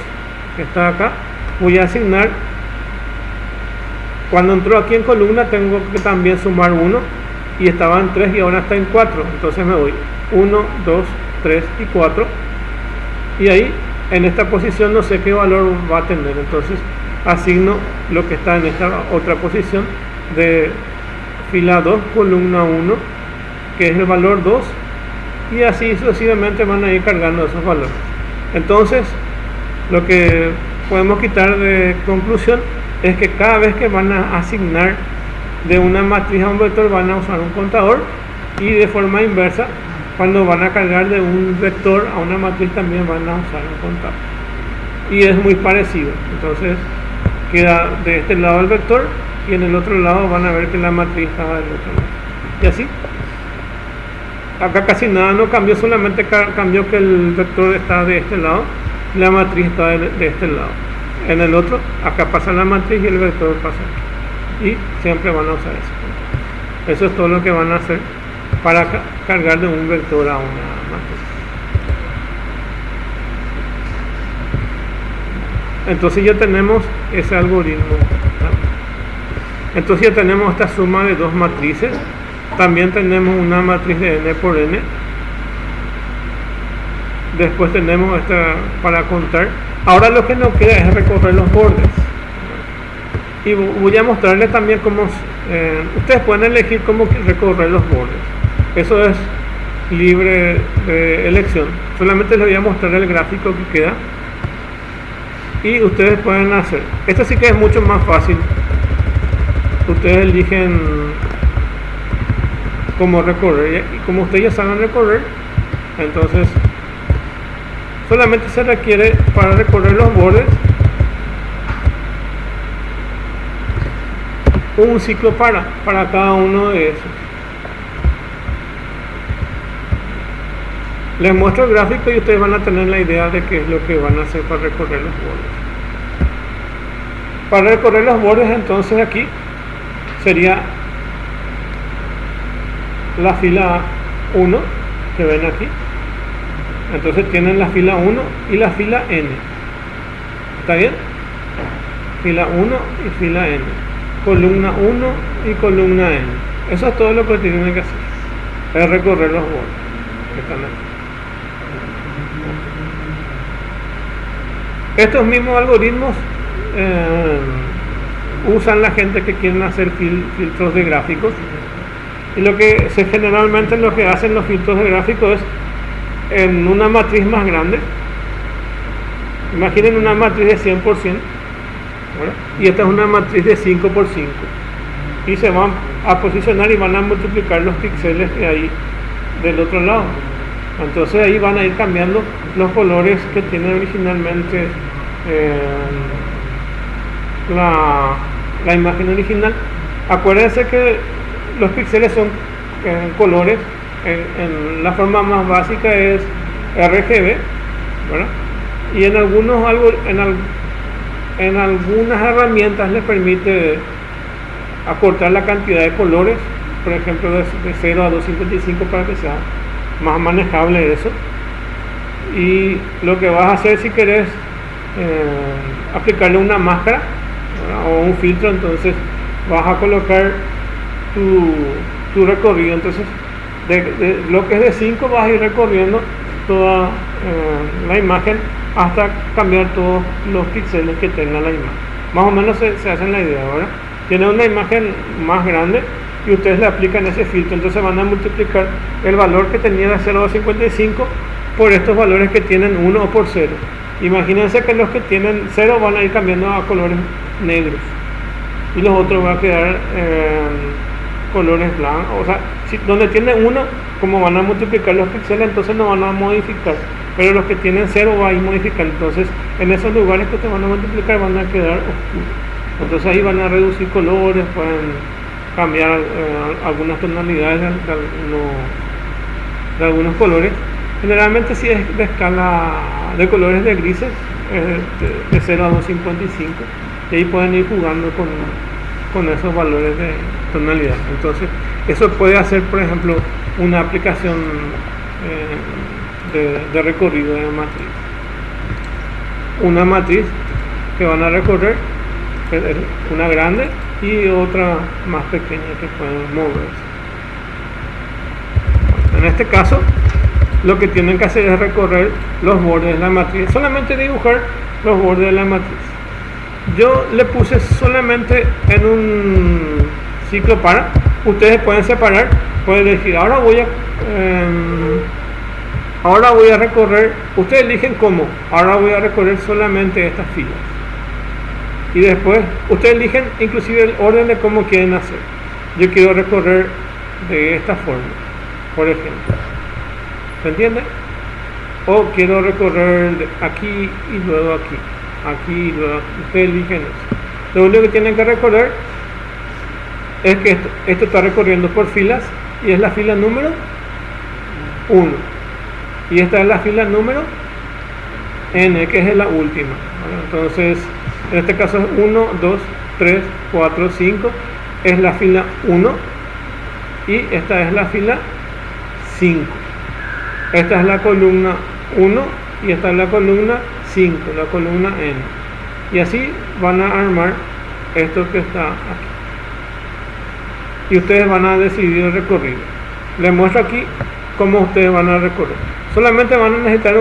que está acá. Voy a asignar, cuando entró aquí en columna tengo que también sumar 1 y estaba en 3 y ahora está en 4. Entonces me voy 1, 2, 3 y 4 y ahí en esta posición no sé qué valor va a tener. Entonces asigno lo que está en esta otra posición de fila 2, columna 1, que es el valor 2, y así sucesivamente van a ir cargando esos valores. Entonces lo que podemos quitar de conclusión es que cada vez que van a asignar de una matriz a un vector van a usar un contador, y de forma inversa cuando van a cargar de un vector a una matriz también van a usar un contador, y es muy parecido. Entonces queda de este lado el vector y en el otro lado van a ver que la matriz estaba del otro lado, y así. Acá casi nada no cambió, solamente cambió que el vector está de este lado, la matriz está de este lado. En el otro, acá pasa la matriz y el vector pasa aquí, y siempre van a usar eso. Eso es todo lo que van a hacer para cargar de un vector a una matriz. Entonces ya tenemos ese algoritmo. Entonces ya tenemos esta suma de dos matrices. También tenemos una matriz de n por n. Después tenemos esta para contar. Ahora lo que nos queda es recorrer los bordes. Y voy a mostrarles también cómo ustedes pueden elegir cómo recorrer los bordes. Eso es libre de elección. Solamente les voy a mostrar el gráfico que queda y ustedes pueden hacer. Esto sí que es mucho más fácil. Ustedes eligen cómo recorrer, y como ustedes ya saben recorrer, entonces solamente se requiere para recorrer los bordes un ciclo para cada uno de esos. Les muestro el gráfico y ustedes van a tener la idea de qué es lo que van a hacer para recorrer los bordes. Para recorrer los bordes, entonces aquí sería la fila 1 que ven aquí. Entonces tienen la fila 1 y la fila n. ¿Está bien? Fila 1 y fila n. Columna 1 y columna n. Eso es todo lo que tienen que hacer. Es recorrer los bordes que están aquí. Estos mismos algoritmos usan la gente que quieren hacer filtros de gráficos, y lo que generalmente lo que hacen los filtros de gráficos es en una matriz más grande. Imaginen una matriz de 100%, ¿verdad? Y esta es una matriz de 5 por 5, y se van a posicionar y van a multiplicar los píxeles que hay del otro lado. Entonces ahí van a ir cambiando los colores que tiene originalmente la imagen original. Acuérdense que los píxeles son colores. En la forma más básica es RGB, ¿verdad? Y en algunas herramientas les permite acortar la cantidad de colores, por ejemplo de 0 a 255 para que sea más manejable eso. y lo que vas a hacer si querés aplicarle una máscara, ¿verdad? O un filtro, entonces vas a colocar tu recorrido. Entonces de bloques de 5 vas a ir recorriendo toda la imagen hasta cambiar todos los píxeles que tenga la imagen. Más o menos se hacen la idea, ¿verdad? Tiene una imagen más grande y ustedes le aplican ese filtro, entonces van a multiplicar el valor que tenía de 0,55 por estos valores que tienen 1 o por 0. Imagínense que los que tienen 0 van a ir cambiando a colores negros y los otros van a quedar colores blancos. O sea, donde tiene 1, como van a multiplicar los píxeles, entonces no van a modificar, pero los que tienen 0 van a ir modificando. Entonces en esos lugares que te van a multiplicar van a quedar oscuros, entonces ahí van a reducir colores, pueden cambiar algunas tonalidades de algunos colores. Generalmente si es de escala de colores de grises, de 0 a 255, y ahí pueden ir jugando con esos valores de tonalidad. Entonces eso puede hacer, por ejemplo, una aplicación de recorrido de matriz. Una matriz que van a recorrer, una grande y otra más pequeña que pueden moverse. En este caso lo que tienen que hacer es recorrer los bordes de la matriz, solamente dibujar los bordes de la matriz. Yo le puse solamente en un ciclo para. Ustedes pueden separar, pueden decir ahora voy a recorrer, ustedes eligen cómo, ahora voy a recorrer solamente estas filas. Y después ustedes eligen inclusive el orden de cómo quieren hacer. Yo quiero recorrer de esta forma, por ejemplo, ¿se entiende? O quiero recorrer de aquí y luego aquí y luego aquí. Ustedes eligen eso. Lo único que tienen que recorrer es que esto está recorriendo por filas y es la fila número 1 y esta es la fila número n, que es la última. Entonces en este caso es 1, 2, 3, 4, 5, es la fila 1 y esta es la fila 5. Esta es la columna 1 y esta es la columna 5, la columna n. Y así van a armar esto que está aquí. Y ustedes van a decidir el recorrido. Les muestro aquí cómo ustedes van a recorrer. Solamente van a necesitar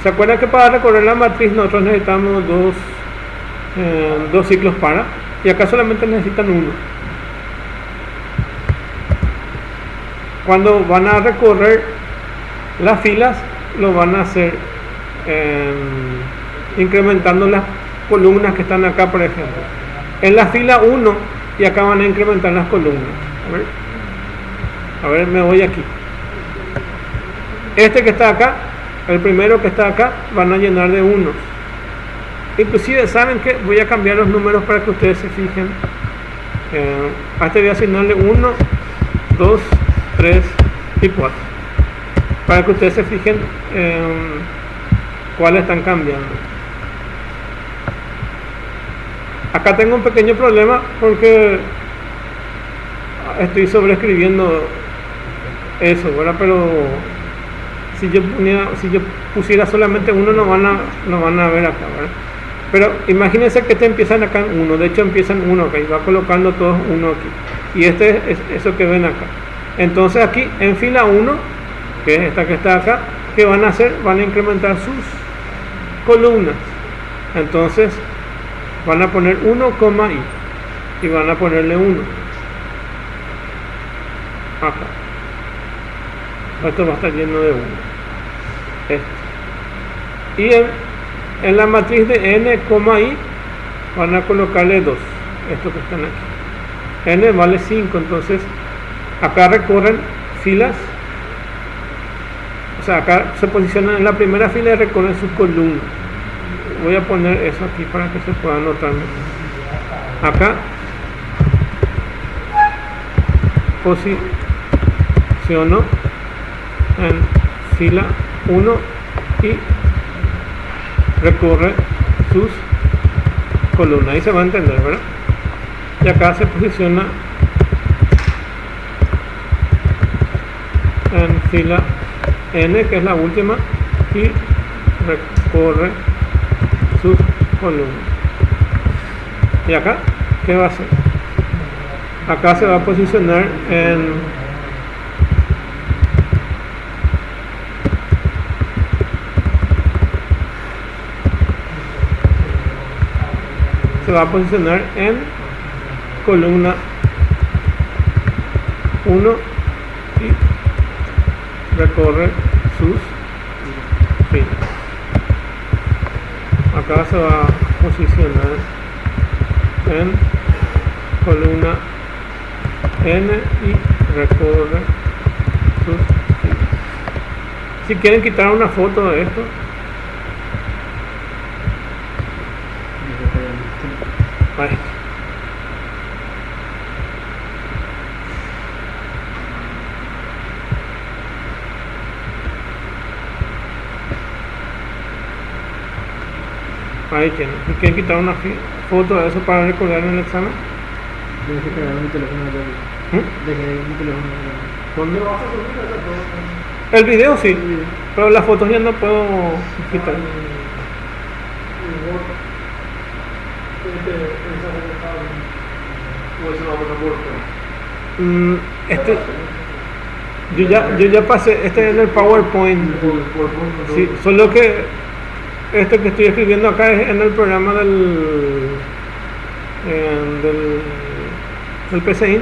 ¿se acuerdan que para recorrer la matriz nosotros necesitamos dos ciclos para? Y acá solamente necesitan uno. Cuando van a recorrer las filas, lo van a hacer incrementando las columnas que están acá, por ejemplo. En la fila 1 y acá van a incrementar las columnas. A ver, me voy aquí. Este que está acá, el primero que está acá, van a llenar de unos. Inclusive saben que voy a cambiar los números para que ustedes se fijen. A este voy a asignarle 1, 2, 3 y 4 para que ustedes se fijen cuáles están cambiando. Acá tengo un pequeño problema porque estoy sobreescribiendo eso, ¿verdad? Pero si yo pusiera solamente uno no van a ver acá, ¿verdad? Pero imagínense que empiezan acá en 1, de hecho empiezan 1 acá y va colocando todos 1 aquí, y este es eso que ven acá. Entonces aquí en fila 1, que es esta que está acá, ¿qué van a hacer? Van a incrementar sus columnas. Entonces van a poner 1, y van a ponerle 1 acá. Esto va a estar lleno de 1. Y en la matriz de n, i van a colocarle 2, estos que están aquí. N vale 5, entonces acá recorren filas, o sea, acá se posicionan en la primera fila y recorren sus columnas. Voy a poner eso aquí para que se pueda notar mejor. Acá posiciono en fila 1 y recorre sus columnas. Ahí se va a entender, ¿verdad? Y acá se posiciona en fila n, que es la última, y recorre sus columnas. Y acá, ¿qué va a hacer? Acá se va a posicionar en columna 1 y recorre sus filas. Acá se va a posicionar en columna n y recorre sus filas. Si quieren quitar una foto de esto, ahí. Ahí tienen. Si quieren quitar una foto de eso para recordar en el examen, Tienes que cargar mi teléfono ya. Dejé mi teléfono ya. ¿dónde? ¿Lo vas a subir a esa foto? El video sí, pero las fotos ya no puedo quitar. ¿O eso no va a pasar por Yo ya pasé, este es en el PowerPoint. Sí, solo que esto que estoy escribiendo acá es en el programa del PCI.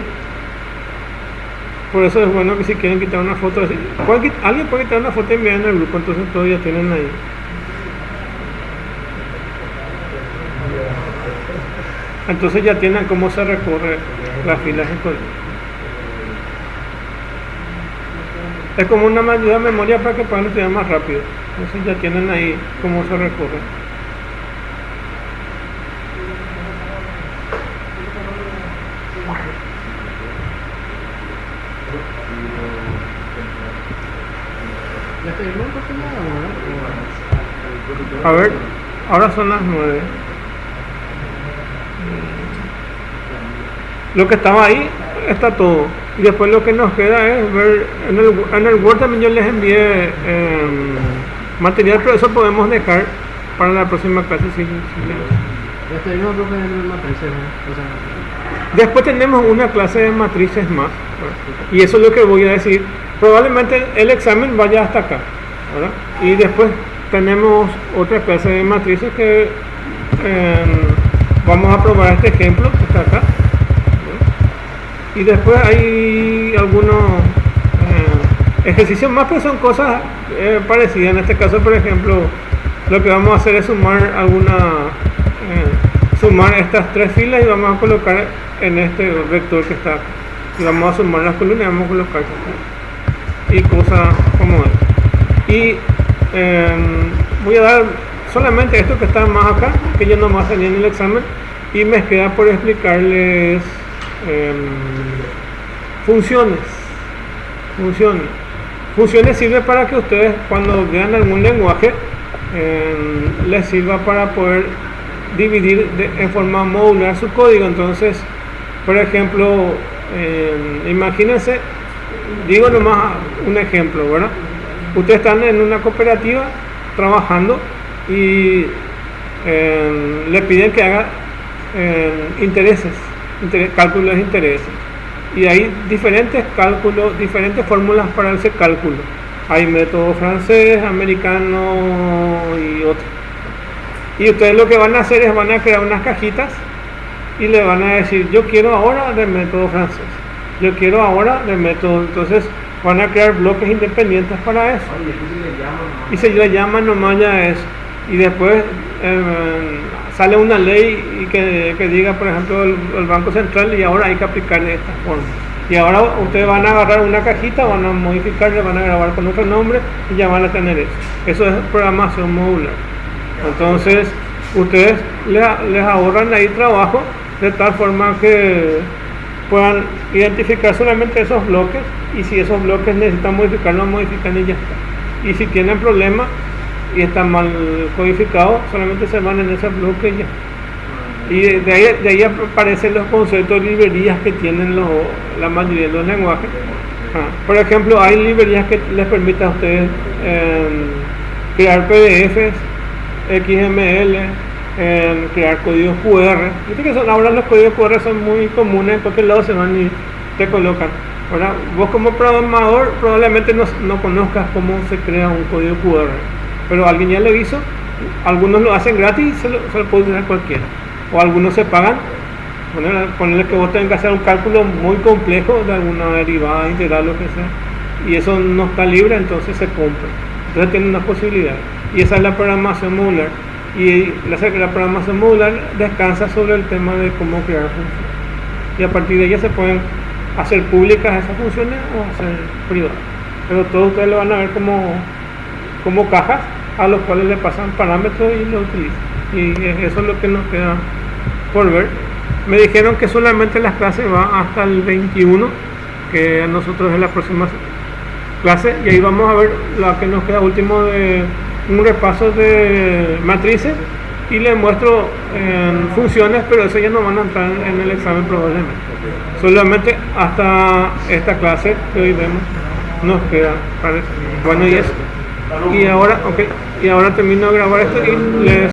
Por eso es bueno que si quieren quitar una foto, alguien puede quitar una foto y enviar en el grupo, entonces todos ya tienen ahí. Entonces ya tienen cómo se recorre las filas en columna. Es como una ayuda de memoria para que puedan estudiar más rápido. Entonces ya tienen ahí cómo se recorre. Ya estoy bien, porque A ver, ahora son las 9. Lo que estaba ahí está todo. Y después lo que nos queda es ver, en el Word también yo les envié material, pero eso podemos dejar para la próxima clase. Si ya estoy bien, profe, en el matrices, ¿no? O sea, después tenemos una clase de matrices más, ¿verdad? Y eso es lo que voy a decir. Probablemente el examen vaya hasta acá, ¿verdad? Y después tenemos otra clase de matrices que vamos a probar este ejemplo que está acá. Y después hay algunos ejercicios más, pero son cosas parecidas. En este caso, por ejemplo, lo que vamos a hacer es sumar estas tres filas y vamos a colocar en este vector que está acá. Y vamos a sumar las columnas y vamos a colocar acá. Y cosas como esta. Y voy a dar solamente esto que está más acá, que ya no más salía en el examen, y me queda por explicarles funciones. Funciones sirve para que ustedes, cuando vean algún lenguaje, les sirva para poder dividir en forma modular su código. Entonces, por ejemplo, imagínense, digo nomás un ejemplo, ¿verdad? Ustedes están en una cooperativa trabajando y le piden que haga cálculos de intereses. Y hay diferentes cálculos, diferentes fórmulas para ese cálculo. Hay método francés, americano y otro. Y ustedes lo que van a hacer es van a crear unas cajitas y le van a decir, yo quiero ahora del método francés, yo quiero ahora del método. Entonces van a crear bloques independientes para eso. Y se le llama nomás ya eso. Y después sale una ley que diga, por ejemplo, el Banco Central, y ahora hay que aplicar de esta forma. Y ahora ustedes van a agarrar una cajita, van a modificarla, van a grabar con otro nombre y ya van a tener eso. Eso es programación modular. Entonces, ustedes les ahorran ahí trabajo de tal forma que puedan identificar solamente esos bloques, y si esos bloques necesitan modificarlos, modifican y ya está. Y si tienen problemas y están mal codificados, solamente se van en ese bloque y ya. Y de ahí aparecen los conceptos de librerías que tienen la mayoría de los lenguajes, Por ejemplo, hay librerías que les permiten a ustedes crear PDFs, XML, crear códigos QR. Viste que ahora los códigos QR son muy comunes, en cualquier lado se van y te colocan. Ahora, vos como programador probablemente no conozcas cómo se crea un código QR, pero alguien ya lo hizo. Algunos lo hacen gratis y se lo puede usar cualquiera, o algunos se pagan. Ponerle que vos tengas que hacer un cálculo muy complejo de alguna derivada integral, lo que sea, y eso no está libre, entonces se compra. Entonces tiene una posibilidad, y esa es la programación modular. Y la programación modular descansa sobre el tema de cómo crear funciones, y a partir de ella se pueden hacer públicas esas funciones o hacer privadas, pero todos ustedes lo van a ver como cajas a los cuales le pasan parámetros y lo utilizan, y eso es lo que nos queda por ver. Me dijeron que solamente las clases van hasta el 21, que a nosotros es la próxima clase, y ahí vamos a ver lo que nos queda último de un repaso de matrices, y les muestro funciones, pero eso ya no van a entrar en el examen probablemente. Solamente hasta esta clase que hoy vemos nos queda, parece. Bueno, y eso. Y ahora termino de grabar esto y les